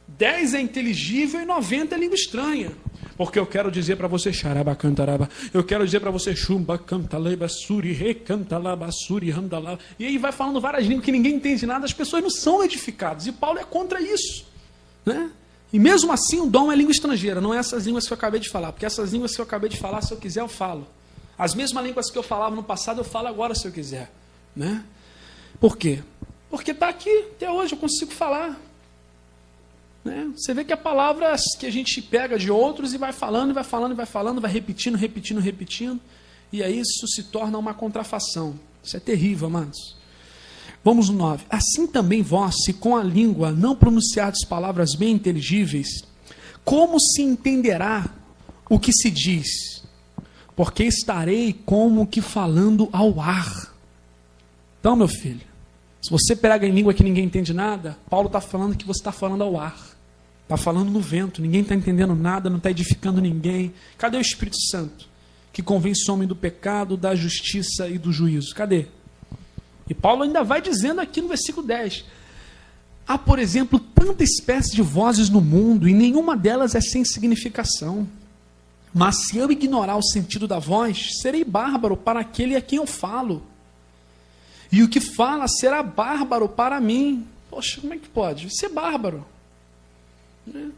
10 é inteligível e 90 é língua estranha. Porque eu quero dizer para você, xarabacantaraba, eu quero dizer para você, chumbacantalabasuri, recantalabasuri, randalaba. E aí vai falando várias línguas que ninguém entende nada, as pessoas não são edificadas. E Paulo é contra isso. Né? E mesmo assim o dom é língua estrangeira, não é essas línguas que eu acabei de falar. Porque essas línguas que eu acabei de falar, se eu quiser eu falo. As mesmas línguas que eu falava no passado, eu falo agora se eu quiser. Né? Por quê? Porque está aqui, até hoje eu consigo falar. Né? Você vê que é palavras que a gente pega de outros e vai falando, vai falando, vai falando, vai repetindo, repetindo, repetindo. E aí isso se torna uma contrafação. Isso é terrível, amados. Vamos no 9. Assim também vós, se com a língua não pronunciardes palavras bem inteligíveis, como se entenderá o que se diz? Porque estarei como que falando ao ar. Então, meu filho, se você prega em língua que ninguém entende nada, Paulo está falando que você está falando ao ar. Está falando no vento, ninguém está entendendo nada, não está edificando ninguém. Cadê o Espírito Santo? Que convence o homem do pecado, da justiça e do juízo. Cadê? E Paulo ainda vai dizendo aqui no versículo 10. Há, por exemplo, tanta espécie de vozes no mundo, e nenhuma delas é sem significação. Mas se eu ignorar o sentido da voz, serei bárbaro para aquele a quem eu falo. E o que fala será bárbaro para mim. Poxa, como é que pode? Ser bárbaro. Né?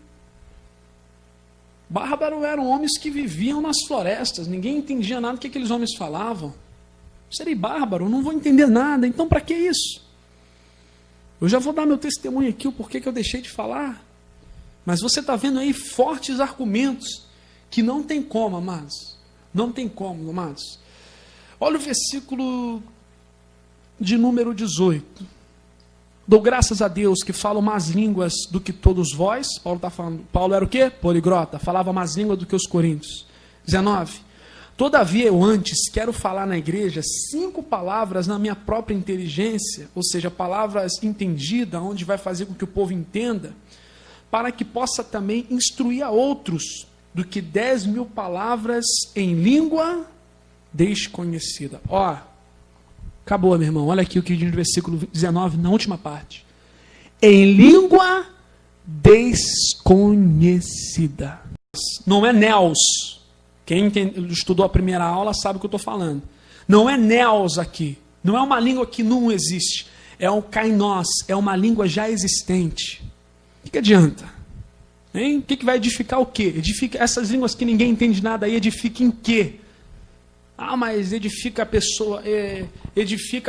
Bárbaro eram homens que viviam nas florestas. Ninguém entendia nada do que aqueles homens falavam. Serei bárbaro, não vou entender nada. Então para que isso? Eu já vou dar meu testemunho aqui, o porquê que eu deixei de falar. Mas você está vendo aí fortes argumentos que não tem como, amados. Não tem como, amados. Olha o versículo de número 18. Dou graças a Deus que falo mais línguas do que todos vós. Paulo está falando. Paulo era o quê? Poligrota. Falava mais línguas do que os coríntios. 19. Todavia, eu antes quero falar na igreja 5 palavras na minha própria inteligência, ou seja, palavras entendidas, onde vai fazer com que o povo entenda, para que possa também instruir a outros, do que 10.000 palavras em língua desconhecida. Ó, acabou, meu irmão. Olha aqui o que diz no versículo 19, na última parte. Em língua desconhecida. Não é Neos. Quem estudou a primeira aula sabe o que eu estou falando. Não é Neos aqui. Não é uma língua que não existe. É um kainós. É uma língua já existente. O que adianta? Hein? O que vai edificar o quê? Edifica essas línguas que ninguém entende nada aí, edifica em quê? Ah, mas edifica a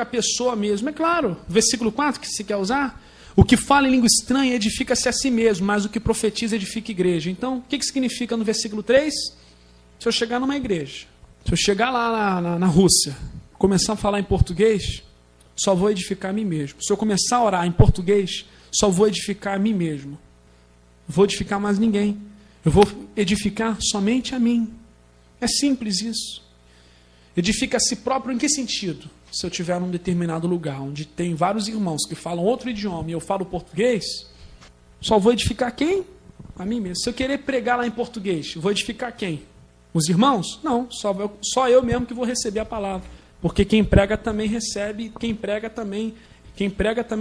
pessoa mesmo. É claro, versículo 4 que se quer usar. O que fala em língua estranha edifica-se a si mesmo, mas o que profetiza edifica a igreja. Então, o que significa no versículo 3? Se eu chegar numa igreja, se eu chegar lá na Rússia, começar a falar em português, só vou edificar a mim mesmo. Se eu começar a orar em português, só vou edificar a mim mesmo. Não vou edificar mais ninguém. Eu vou edificar somente a mim. É simples isso. Edifica a si próprio em que sentido? Se eu estiver num determinado lugar, onde tem vários irmãos que falam outro idioma e eu falo português, só vou edificar quem? A mim mesmo. Se eu querer pregar lá em português, vou edificar quem? Os irmãos? Não, só eu mesmo que vou receber a palavra. Porque quem prega também recebe, quem prega também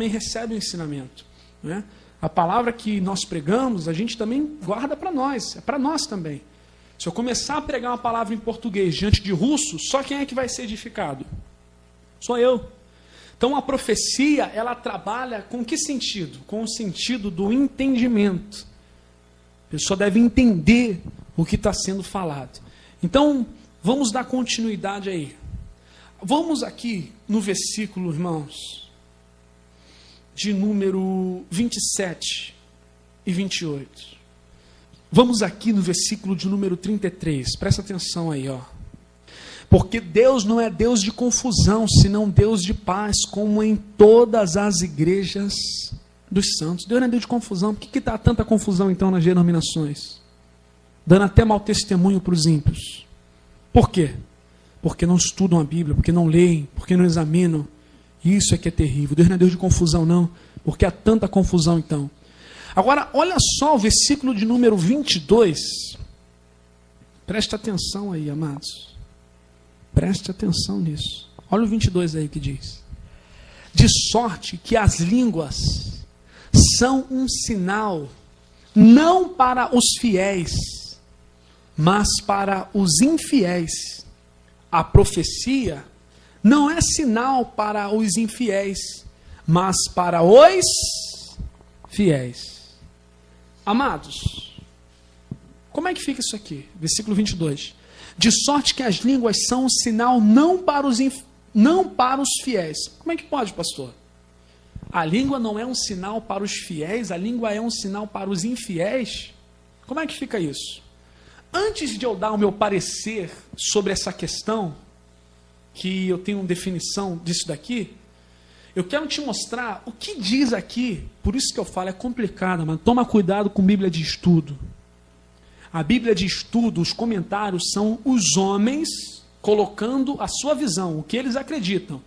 recebe o ensinamento. Né? A palavra que nós pregamos, a gente também guarda para nós, é para nós também. Se eu começar a pregar uma palavra em português diante de russo, só quem é que vai ser edificado? Só eu. Então a profecia, ela trabalha com que sentido? Com o sentido do entendimento. A pessoa deve entender o que está sendo falado. Então, vamos dar continuidade aí. Vamos aqui no versículo, irmãos, de número 27 e 28. Vamos aqui no versículo de número 33. Presta atenção aí, ó. Porque Deus não é Deus de confusão, senão Deus de paz, como em todas as igrejas dos santos. Deus não é Deus de confusão. Por que está tanta confusão, então, nas denominações? Dando até mau testemunho para os ímpios. Por quê? Porque não estudam a Bíblia, porque não leem, porque não examinam. Isso é que é terrível. Deus não é Deus de confusão, não. Porque há tanta confusão, então. Agora, olha só o versículo de número 22. Presta atenção aí, amados. Preste atenção nisso. Olha o 22 aí que diz. De sorte que as línguas são um sinal, não para os fiéis, mas para os infiéis. A profecia não é sinal para os infiéis, mas para os fiéis. Amados, como é que fica isso aqui? Versículo 22. De sorte que as línguas são um sinal não para os fiéis. Como é que pode, pastor? A língua não é um sinal para os fiéis, a língua é um sinal para os infiéis? Como é que fica isso? Antes de eu dar o meu parecer sobre essa questão, que eu tenho uma definição disso daqui, eu quero te mostrar o que diz aqui. Por isso que eu falo, é complicado, mas toma cuidado com Bíblia de estudo. A Bíblia de estudo, os comentários são os homens colocando a sua visão, o que eles acreditam.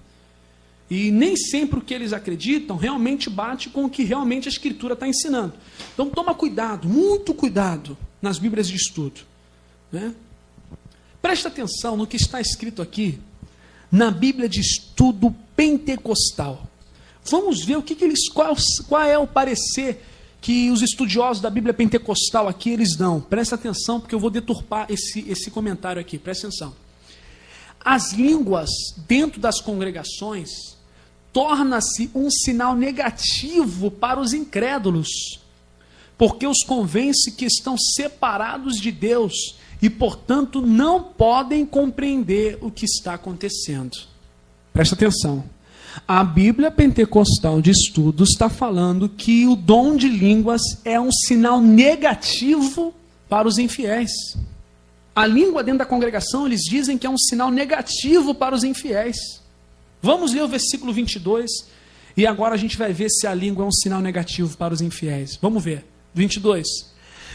E nem sempre o que eles acreditam realmente bate com o que realmente a Escritura está ensinando. Então toma cuidado, muito cuidado nas Bíblias de estudo. Né? Presta atenção no que está escrito aqui na Bíblia de estudo pentecostal. Vamos ver qual é o parecer que os estudiosos da Bíblia pentecostal aqui eles dão. Presta atenção, porque eu vou deturpar esse comentário aqui. Presta atenção. As línguas dentro das congregações torna-se um sinal negativo para os incrédulos, porque os convence que estão separados de Deus e, portanto, não podem compreender o que está acontecendo. Presta atenção. A Bíblia pentecostal de estudo está falando que o dom de línguas é um sinal negativo para os infiéis. A língua dentro da congregação, eles dizem que é um sinal negativo para os infiéis. Vamos ler o versículo 22 e agora a gente vai ver se a língua é um sinal negativo para os infiéis. Vamos ver. 22.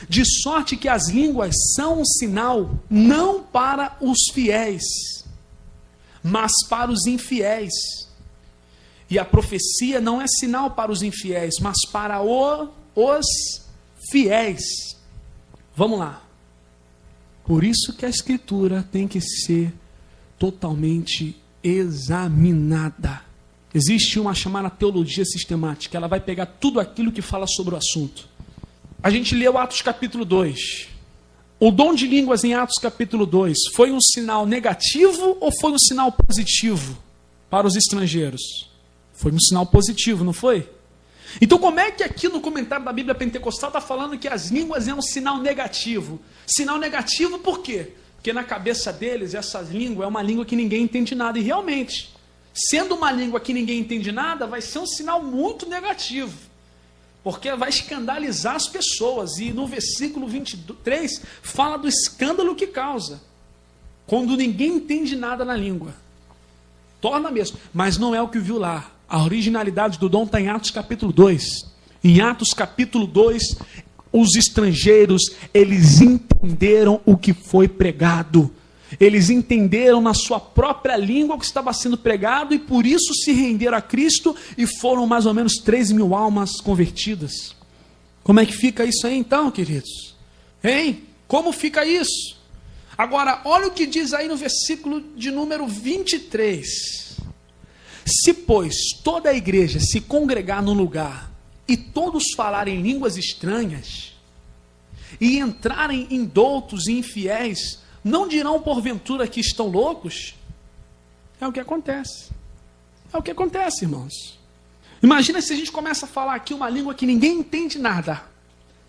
De sorte que as línguas são um sinal não para os fiéis, mas para os infiéis. E a profecia não é sinal para os infiéis, mas para os fiéis. Vamos lá. Por isso que a Escritura tem que ser totalmente examinada. Existe uma chamada teologia sistemática. Ela vai pegar tudo aquilo que fala sobre o assunto. A gente leu Atos capítulo 2. O dom de línguas em Atos capítulo 2 foi um sinal negativo ou foi um sinal positivo para os estrangeiros? Foi um sinal positivo, não foi? Então como é que aqui no comentário da Bíblia Pentecostal está falando que as línguas é um sinal negativo? Sinal negativo por quê? Porque na cabeça deles essa língua é uma língua que ninguém entende nada. E realmente, sendo uma língua que ninguém entende nada, vai ser um sinal muito negativo. Porque vai escandalizar as pessoas. E no versículo 23 fala do escândalo que causa. Quando ninguém entende nada na língua. Torna mesmo. Mas não é o que viu lá. A originalidade do dom está em Atos capítulo 2. Em Atos capítulo 2, os estrangeiros, eles entenderam o que foi pregado. Eles entenderam na sua própria língua o que estava sendo pregado e por isso se renderam a Cristo e foram mais ou menos 3.000 almas convertidas. Como é que fica isso aí então, queridos? Hein? Como fica isso? Agora, olha o que diz aí no versículo de número 23. Se, pois, toda a igreja se congregar num lugar e todos falarem línguas estranhas e entrarem indoutos e infiéis, não dirão porventura que estão loucos? É o que acontece. É o que acontece, irmãos. Imagina se a gente começa a falar aqui uma língua que ninguém entende nada.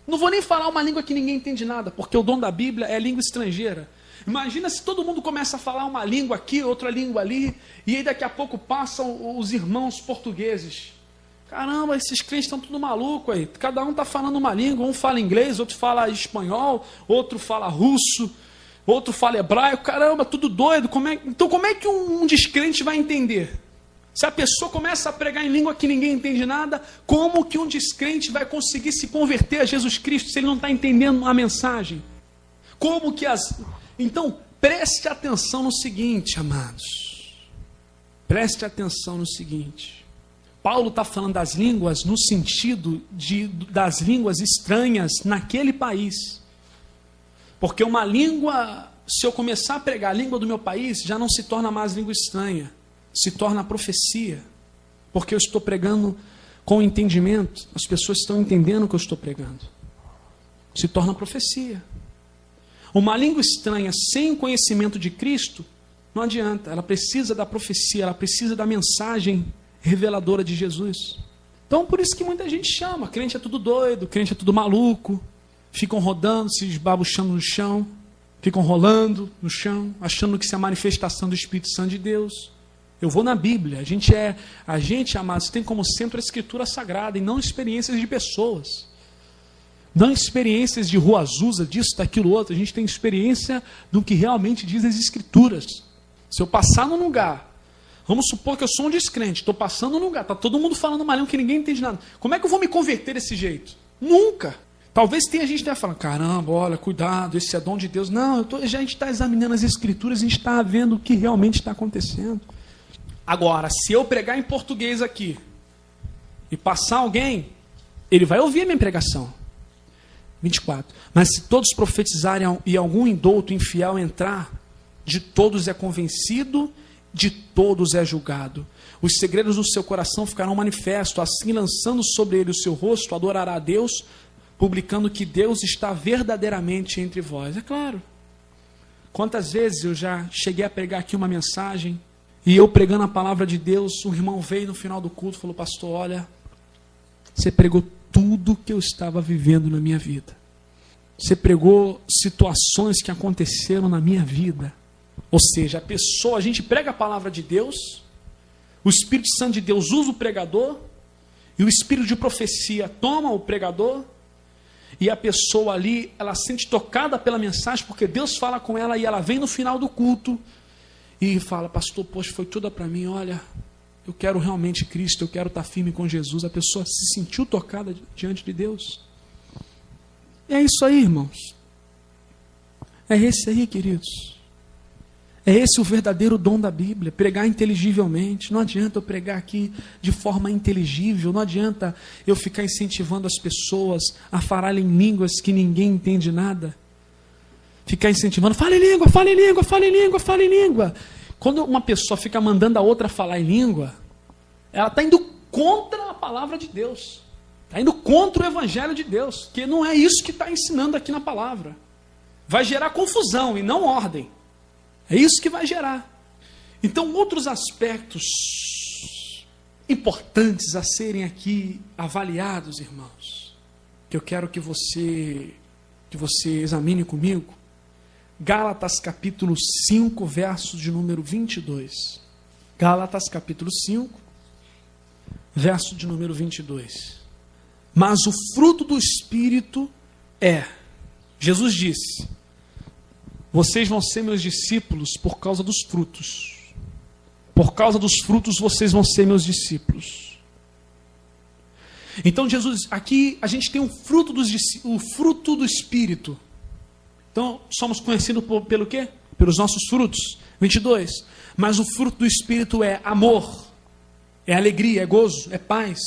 Não vou nem falar uma língua que ninguém entende nada, porque o dom da Bíblia é língua estrangeira. Imagina se todo mundo começa a falar uma língua aqui, outra língua ali, e aí daqui a pouco passam os irmãos portugueses. Caramba, esses crentes estão tudo maluco aí. Cada um está falando uma língua, um fala inglês, outro fala espanhol, outro fala russo, outro fala hebraico. Caramba, tudo doido. Então como é que um descrente vai entender? Se a pessoa começa a pregar em língua que ninguém entende nada, como que um descrente vai conseguir se converter a Jesus Cristo se ele não está entendendo a mensagem? Como que Então, preste atenção no seguinte, amados. Preste atenção no seguinte. Paulo está falando das línguas no sentido das línguas estranhas naquele país. Porque uma língua, se eu começar a pregar a língua do meu país, já não se torna mais língua estranha. Se torna profecia. Porque eu estou pregando com entendimento. As pessoas estão entendendo o que eu estou pregando. Se torna profecia. Uma língua estranha sem conhecimento de Cristo, não adianta. Ela precisa da profecia, ela precisa da mensagem reveladora de Jesus. Então, por isso que muita gente chama. Crente é tudo doido, crente é tudo maluco. Ficam rodando, se esbabuchando no chão. Ficam rolando no chão, achando que isso é a manifestação do Espírito Santo de Deus. Eu vou na Bíblia. A gente, amados, tem como centro a Escritura Sagrada e não experiências de pessoas. Não experiências de rua azusa, disso, daquilo outro. A gente tem experiência do que realmente diz as Escrituras. Se eu passar num lugar, vamos supor que eu sou um descrente, estou passando num lugar, está todo mundo falando uma língua que ninguém entende nada. Como é que eu vou me converter desse jeito? Nunca. Talvez tenha gente que tenha falando, caramba, olha, cuidado, esse é dom de Deus. Não, a gente está examinando as Escrituras, a gente está vendo o que realmente está acontecendo. Agora, se eu pregar em português aqui e passar alguém, ele vai ouvir a minha pregação. 24. Mas se todos profetizarem e algum indouto infiel entrar, de todos é convencido, de todos é julgado. Os segredos do seu coração ficarão manifestos, assim lançando sobre ele o seu rosto, adorará a Deus, publicando que Deus está verdadeiramente entre vós. É claro. Quantas vezes eu já cheguei a pregar aqui uma mensagem, e eu pregando a palavra de Deus, um irmão veio no final do culto e falou, pastor, olha, você pregou tudo que eu estava vivendo na minha vida. Você pregou situações que aconteceram na minha vida. Ou seja, a gente prega a palavra de Deus, o Espírito Santo de Deus usa o pregador, e o Espírito de profecia toma o pregador, e a pessoa ali, ela se sente tocada pela mensagem, porque Deus fala com ela, e ela vem no final do culto, e fala, pastor, poxa, foi tudo para mim, olha, eu quero realmente Cristo, eu quero estar firme com Jesus. A pessoa se sentiu tocada diante de Deus. É isso aí, irmãos. É esse aí, queridos. É esse o verdadeiro dom da Bíblia, pregar inteligivelmente. Não adianta eu pregar aqui de forma inteligível, não adianta eu ficar incentivando as pessoas a falarem línguas que ninguém entende nada. Ficar incentivando, fale em língua, fale em língua, fale em língua, fale em língua. Quando uma pessoa fica mandando a outra falar em língua, ela está indo contra a palavra de Deus. Está indo contra o evangelho de Deus, que não é isso que está ensinando aqui na palavra. Vai gerar confusão e não ordem. É isso que vai gerar. Então, outros aspectos importantes a serem aqui avaliados, irmãos, que eu quero que você examine comigo. Gálatas capítulo 5, verso de número 22. Gálatas capítulo 5, verso de número 22. Mas o fruto do Espírito é, Jesus disse, vocês vão ser meus discípulos por causa dos frutos. Por causa dos frutos vocês vão ser meus discípulos. Então Jesus, aqui a gente tem o fruto do Espírito. Então somos conhecidos pelo quê? Pelos nossos frutos. 22. Mas o fruto do Espírito é amor, é alegria, é gozo, é paz,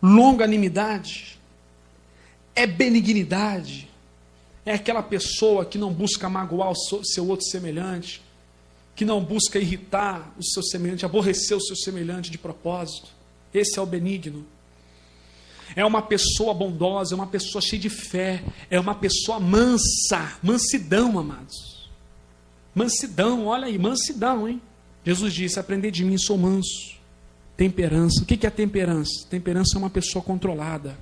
longanimidade, é benignidade. É aquela pessoa que não busca magoar o seu outro semelhante, que não busca irritar o seu semelhante, aborrecer o seu semelhante de propósito. Esse é o benigno. É uma pessoa bondosa, é uma pessoa cheia de fé, é uma pessoa mansa, mansidão, amados. Mansidão, olha aí, mansidão, hein? Jesus disse, aprendei de mim, sou manso. Temperança, o que é temperança? Temperança é uma pessoa controlada.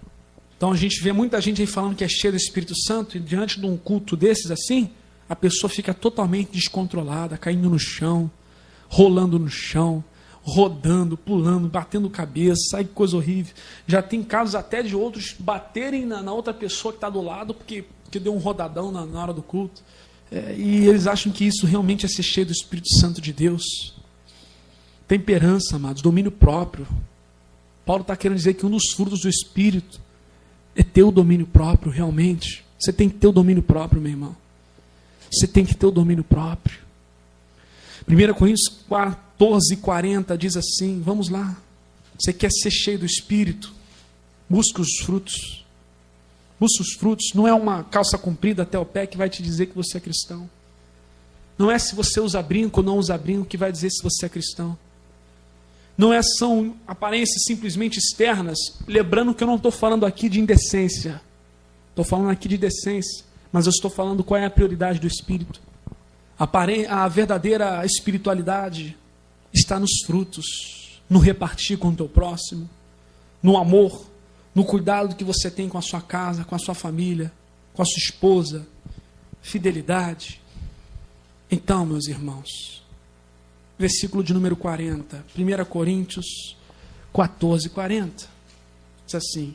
Então a gente vê muita gente aí falando que é cheio do Espírito Santo, e diante de um culto desses assim, a pessoa fica totalmente descontrolada, caindo no chão, rolando no chão, rodando, pulando, batendo cabeça, sai que coisa horrível. Já tem casos até de outros baterem na outra pessoa que está do lado, porque deu um rodadão na hora do culto. E eles acham que isso realmente é ser cheio do Espírito Santo de Deus. Temperança, amados, domínio próprio. Paulo está querendo dizer que um dos frutos do Espírito é ter o domínio próprio, realmente. Você tem que ter o domínio próprio, meu irmão. Você tem que ter o domínio próprio. 1 Coríntios 14:40 diz assim, vamos lá. Você quer ser cheio do Espírito? Busca os frutos. Busca os frutos. Não é uma calça comprida até o pé que vai te dizer que você é cristão. Não é se você usa brinco ou não usa brinco que vai dizer se você é cristão. Não são aparências simplesmente externas, lembrando que eu não estou falando aqui de indecência. Estou falando aqui de decência, mas eu estou falando qual é a prioridade do Espírito. A verdadeira espiritualidade está nos frutos, no repartir com o teu próximo, no amor, no cuidado que você tem com a sua casa, com a sua família, com a sua esposa, fidelidade. Então, meus irmãos, versículo de número 40, 1 Coríntios 14:40, diz assim,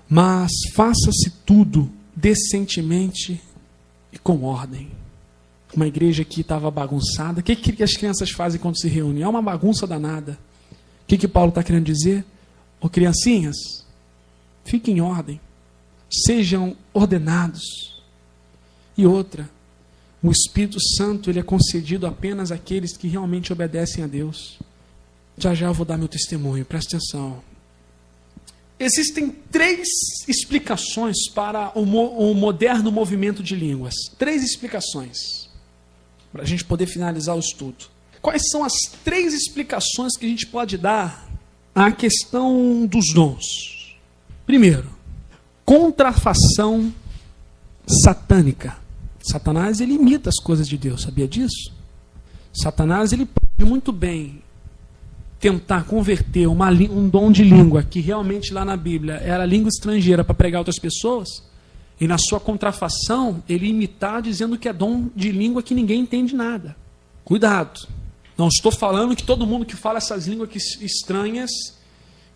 mas faça-se tudo decentemente e com ordem. Uma igreja que estava bagunçada. O que as crianças fazem quando se reúnem? É uma bagunça danada. O que Paulo está querendo dizer? Ô criancinhas, fiquem em ordem, sejam ordenados. E outra, o Espírito Santo ele é concedido apenas àqueles que realmente obedecem a Deus. Já eu vou dar meu testemunho, presta atenção. Existem 3 explicações para o moderno movimento de línguas. 3 explicações, para a gente poder finalizar o estudo. Quais são as 3 explicações que a gente pode dar à questão dos dons? Primeiro, contrafação satânica. Satanás ele imita as coisas de Deus, sabia disso? Satanás ele pode muito bem tentar converter um dom de língua que realmente lá na Bíblia era língua estrangeira para pregar outras pessoas, e na sua contrafação ele imitar dizendo que é dom de língua que ninguém entende nada. Cuidado, não estou falando que todo mundo que fala essas línguas estranhas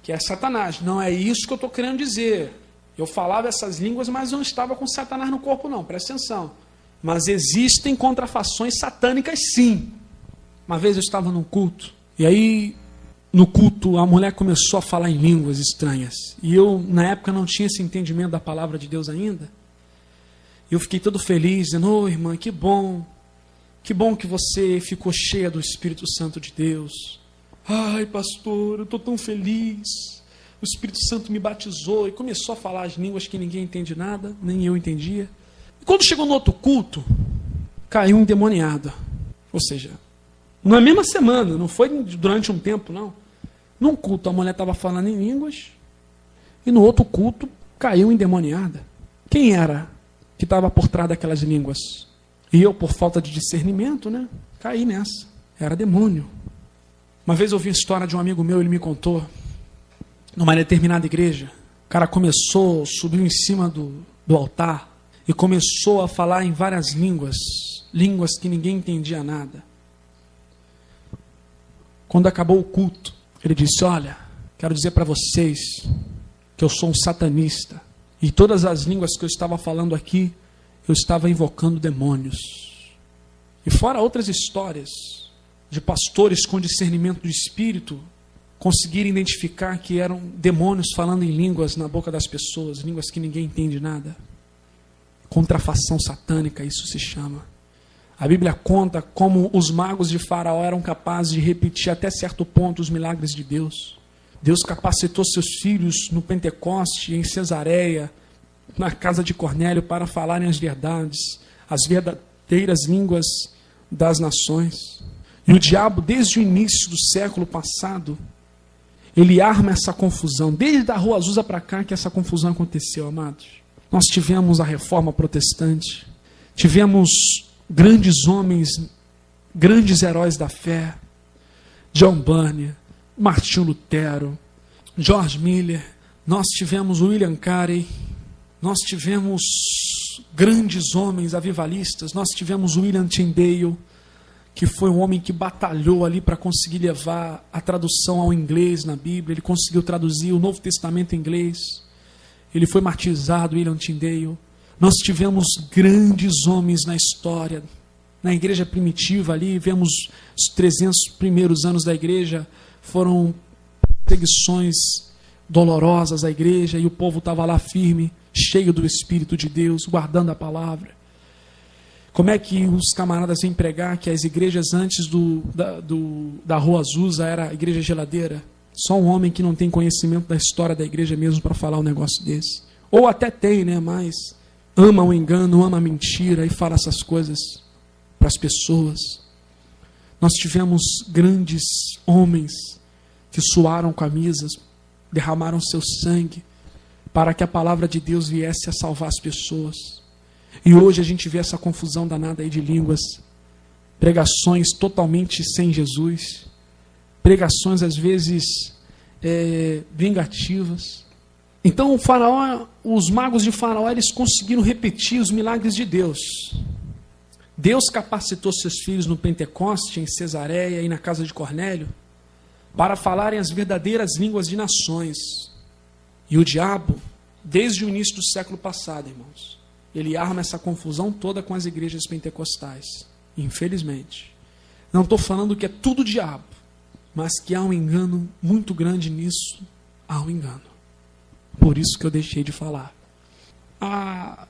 que é Satanás, não é isso que eu estou querendo dizer. Eu falava essas línguas, mas eu não estava com Satanás no corpo não, presta atenção. Mas existem contrafações satânicas sim. Uma vez eu estava num culto, e aí no culto, a mulher começou a falar em línguas estranhas. E eu, na época, não tinha esse entendimento da palavra de Deus ainda. E eu fiquei todo feliz, dizendo, ô irmã, que bom que você ficou cheia do Espírito Santo de Deus. Ai, pastor, eu estou tão feliz. O Espírito Santo me batizou e começou a falar as línguas que ninguém entende nada, nem eu entendia. E quando chegou no outro culto, caiu um endemoniado. Ou seja, na mesma semana, não foi durante um tempo, não. Num culto a mulher estava falando em línguas e no outro culto caiu endemoniada. Quem era que estava por trás daquelas línguas? E eu, por falta de discernimento, caí nessa. Era demônio. Uma vez eu ouvi a história de um amigo meu, ele me contou, numa determinada igreja, o cara subiu em cima do altar e começou a falar em várias línguas que ninguém entendia nada. Quando acabou o culto, ele disse, olha, quero dizer para vocês que eu sou um satanista e todas as línguas que eu estava falando aqui, eu estava invocando demônios. E fora outras histórias de pastores com discernimento do Espírito, conseguirem identificar que eram demônios falando em línguas na boca das pessoas, línguas que ninguém entende nada. Contrafação satânica, isso se chama. A Bíblia conta como os magos de Faraó eram capazes de repetir até certo ponto os milagres de Deus. Deus capacitou seus filhos no Pentecoste, em Cesareia, na casa de Cornélio, para falarem as verdades, as verdadeiras línguas das nações. E o diabo, desde o início do século passado, ele arma essa confusão. Desde a Rua Azusa para cá que essa confusão aconteceu, amados. Nós tivemos a Reforma Protestante, tivemos grandes homens, grandes heróis da fé, John Bunyan, Martinho Lutero, George Miller, nós tivemos William Carey, nós tivemos grandes homens avivalistas, nós tivemos William Tyndale, que foi um homem que batalhou ali para conseguir levar a tradução ao inglês na Bíblia, ele conseguiu traduzir o Novo Testamento em inglês, ele foi martirizado, William Tyndale. Nós tivemos grandes homens na história, na igreja primitiva ali, vemos os 300 primeiros anos da igreja, foram perseguições dolorosas à igreja, e o povo estava lá firme, cheio do Espírito de Deus, guardando a palavra. Como é que os camaradas vêm pregar que as igrejas antes da Rua Azusa era a igreja geladeira? Só um homem que não tem conhecimento da história da igreja mesmo para falar um negócio desse. Ou até tem, mas ama o engano, ama a mentira e fala essas coisas para as pessoas. Nós tivemos grandes homens que suaram camisas, derramaram seu sangue para que a palavra de Deus viesse a salvar as pessoas. E hoje a gente vê essa confusão danada aí de línguas, pregações totalmente sem Jesus, pregações às vezes vingativas. Então os magos de Faraó, eles conseguiram repetir os milagres de Deus. Deus capacitou seus filhos no Pentecoste, em Cesareia e na casa de Cornélio, para falarem as verdadeiras línguas de nações. E o diabo, desde o início do século passado, irmãos, ele arma essa confusão toda com as igrejas pentecostais. Infelizmente. Não estou falando que é tudo diabo, mas que há um engano muito grande nisso. Há um engano. Por isso que eu deixei de falar. A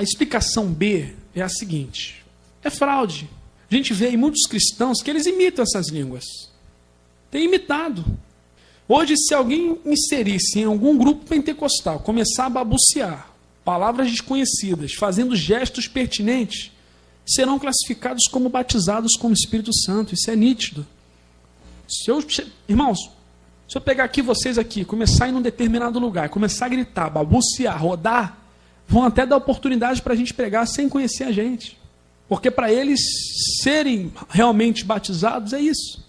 explicação B é a seguinte. É fraude. A gente vê em muitos cristãos que eles imitam essas línguas. Tem imitado. Hoje, se alguém inserisse em algum grupo pentecostal, começar a balbuciar palavras desconhecidas, fazendo gestos pertinentes, serão classificados como batizados com o Espírito Santo. Isso é nítido. Irmãos, se eu pegar aqui vocês aqui, começar a ir num determinado lugar, começar a gritar, balbuciar, rodar, vão até dar oportunidade para a gente pregar sem conhecer a gente. Porque para eles serem realmente batizados é isso.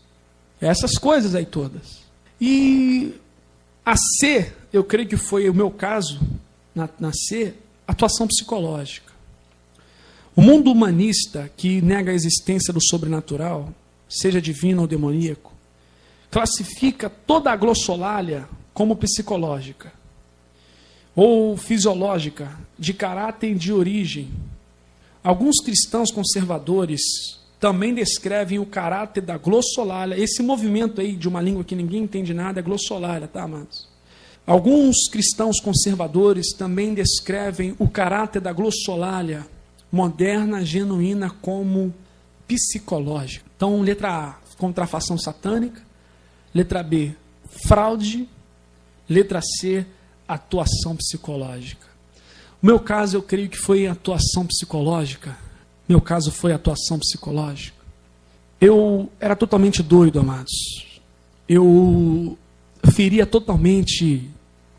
É essas coisas aí todas. E a C, eu creio que foi o meu caso, na C, atuação psicológica. O mundo humanista, que nega a existência do sobrenatural, seja divino ou demoníaco, classifica toda a glossolalia como psicológica ou fisiológica, de caráter e de origem. Alguns cristãos conservadores também descrevem o caráter da glossolalia. Esse movimento aí de uma língua que ninguém entende nada é glossolalia, tá, amados? Alguns cristãos conservadores também descrevem o caráter da glossolalia moderna, genuína, como psicológica. Então, letra A, contrafação satânica. Letra B, fraude. Letra C, atuação psicológica. O meu caso, eu creio que foi atuação psicológica. Meu caso foi atuação psicológica. Eu era totalmente doido, amados. Eu feria totalmente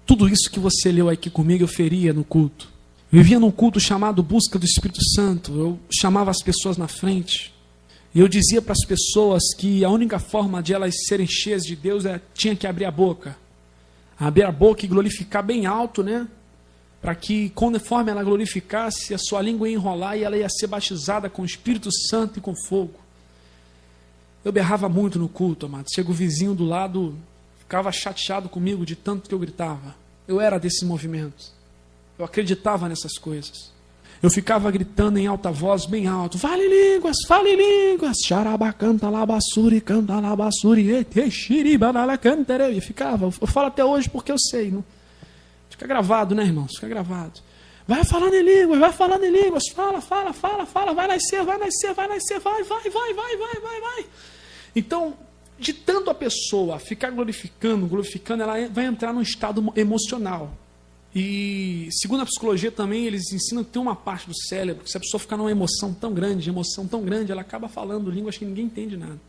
tudo isso que você leu aqui comigo, eu feria no culto. Eu vivia num culto chamado Busca do Espírito Santo. Eu chamava as pessoas na frente. E eu dizia para as pessoas que a única forma de elas serem cheias de Deus tinha que abrir a boca. Abrir a boca e glorificar bem alto, né? Para que, conforme ela glorificasse, a sua língua ia enrolar e ela ia ser batizada com o Espírito Santo e com fogo. Eu berrava muito no culto, amado. Chega o vizinho do lado, ficava chateado comigo de tanto que eu gritava. Eu era desse movimento. Eu acreditava nessas coisas. Eu ficava gritando em alta voz, bem alto. Fale línguas, fale línguas. Xaraba canta labassuri, canta labassuri. Etexiribanala cantere. E ficava. Eu falo até hoje porque eu sei. Não? Fica gravado, né, irmãos? Fica gravado. Vai falando em línguas, vai falando em línguas. Fala. Vai nascer, vai. Então, de tanto a pessoa ficar glorificando, ela vai entrar num estado emocional. E, segundo a psicologia também, eles ensinam que tem uma parte do cérebro, que se a pessoa ficar numa emoção tão grande, ela acaba falando línguas que ninguém entende nada.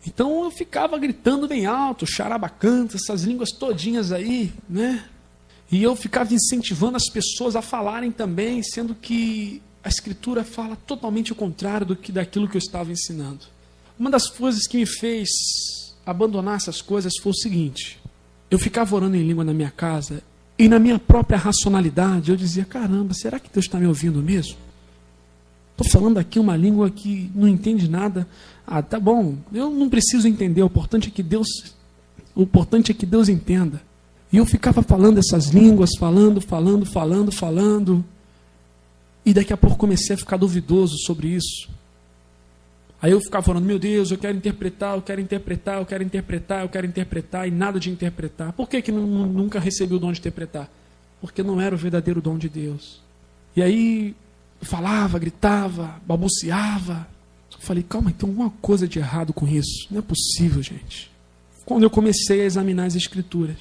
Então, eu ficava gritando bem alto, charabacanta, essas línguas todinhas aí, né? E eu ficava incentivando as pessoas a falarem também, sendo que a Escritura fala totalmente o contrário daquilo que eu estava ensinando. Uma das coisas que me fez abandonar essas coisas foi o seguinte: eu ficava orando em língua na minha casa e na minha própria racionalidade eu dizia, caramba, será que Deus está me ouvindo mesmo? Estou falando aqui uma língua que não entende nada. Ah, tá bom, eu não preciso entender, o importante é que Deus entenda. E eu ficava falando essas línguas, falando. E daqui a pouco comecei a ficar duvidoso sobre isso. Aí eu ficava falando, meu Deus, eu quero interpretar, e nada de interpretar. Por que nunca recebi o dom de interpretar? Porque não era o verdadeiro dom de Deus. E aí eu falava, gritava, balbuciava. Eu falei, calma, tem alguma coisa de errado com isso. Não é possível, gente. Quando eu comecei a examinar as Escrituras,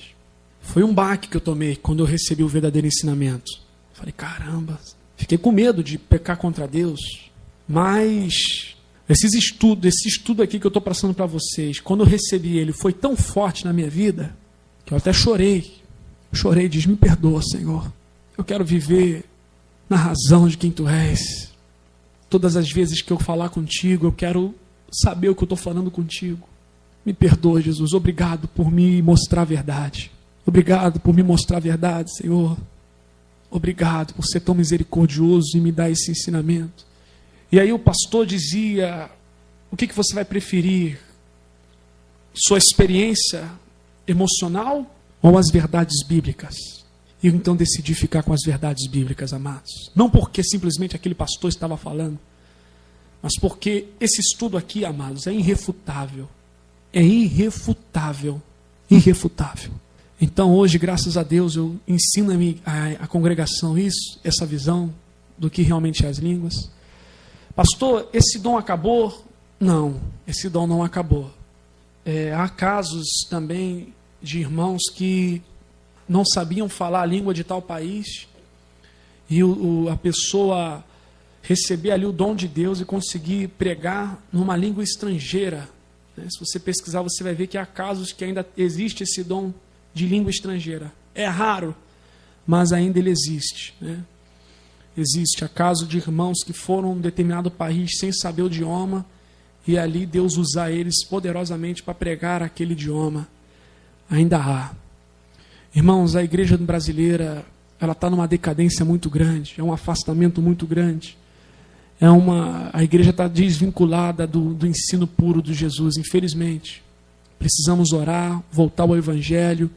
foi um baque que eu tomei quando eu recebi o verdadeiro ensinamento. Eu falei, caramba, fiquei com medo de pecar contra Deus. Mas esse estudo aqui que eu estou passando para vocês, quando eu recebi ele, foi tão forte na minha vida, que eu até chorei. Chorei, diz, me perdoa, Senhor. Eu quero viver na razão de quem Tu és. Todas as vezes que eu falar contigo, eu quero saber o que eu estou falando contigo. Me perdoa, Jesus. Obrigado por me mostrar a verdade. Obrigado por me mostrar a verdade, Senhor. Obrigado por ser tão misericordioso e me dar esse ensinamento. E aí o pastor dizia, o que você vai preferir? Sua experiência emocional ou as verdades bíblicas? E eu então decidi ficar com as verdades bíblicas, amados. Não porque simplesmente aquele pastor estava falando, mas porque esse estudo aqui, amados, é irrefutável. É irrefutável. Irrefutável. Então hoje, graças a Deus, eu ensino a congregação isso, essa visão do que realmente é as línguas. Pastor, esse dom acabou? Não, esse dom não acabou. Há casos também de irmãos que não sabiam falar a língua de tal país e a pessoa receber ali o dom de Deus e conseguir pregar numa língua estrangeira. Se você pesquisar, você vai ver que há casos que ainda existe esse dom de língua estrangeira. É raro, mas ainda ele existe, né? Existe. Há caso de irmãos que foram a um determinado país sem saber o idioma e ali Deus usar eles poderosamente para pregar aquele idioma. Ainda há. Irmãos, a igreja brasileira, ela está numa decadência muito grande, é um afastamento muito grande. A igreja está desvinculada do ensino puro de Jesus, infelizmente. Precisamos orar, voltar ao Evangelho,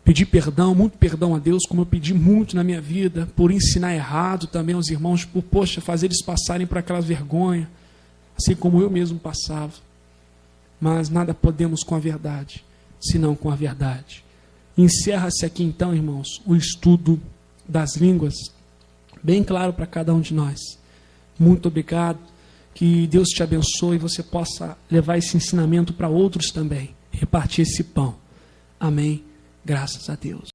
pedir perdão, muito perdão a Deus, como eu pedi muito na minha vida, por ensinar errado também aos irmãos, por, fazer eles passarem por aquela vergonha. assim como eu mesmo passava. Mas nada podemos com a verdade, senão com a verdade. Encerra-se aqui então, irmãos, o estudo das línguas, bem claro para cada um de nós. Muito obrigado, que Deus te abençoe e você possa levar esse ensinamento para outros também, repartir esse pão. Amém, graças a Deus.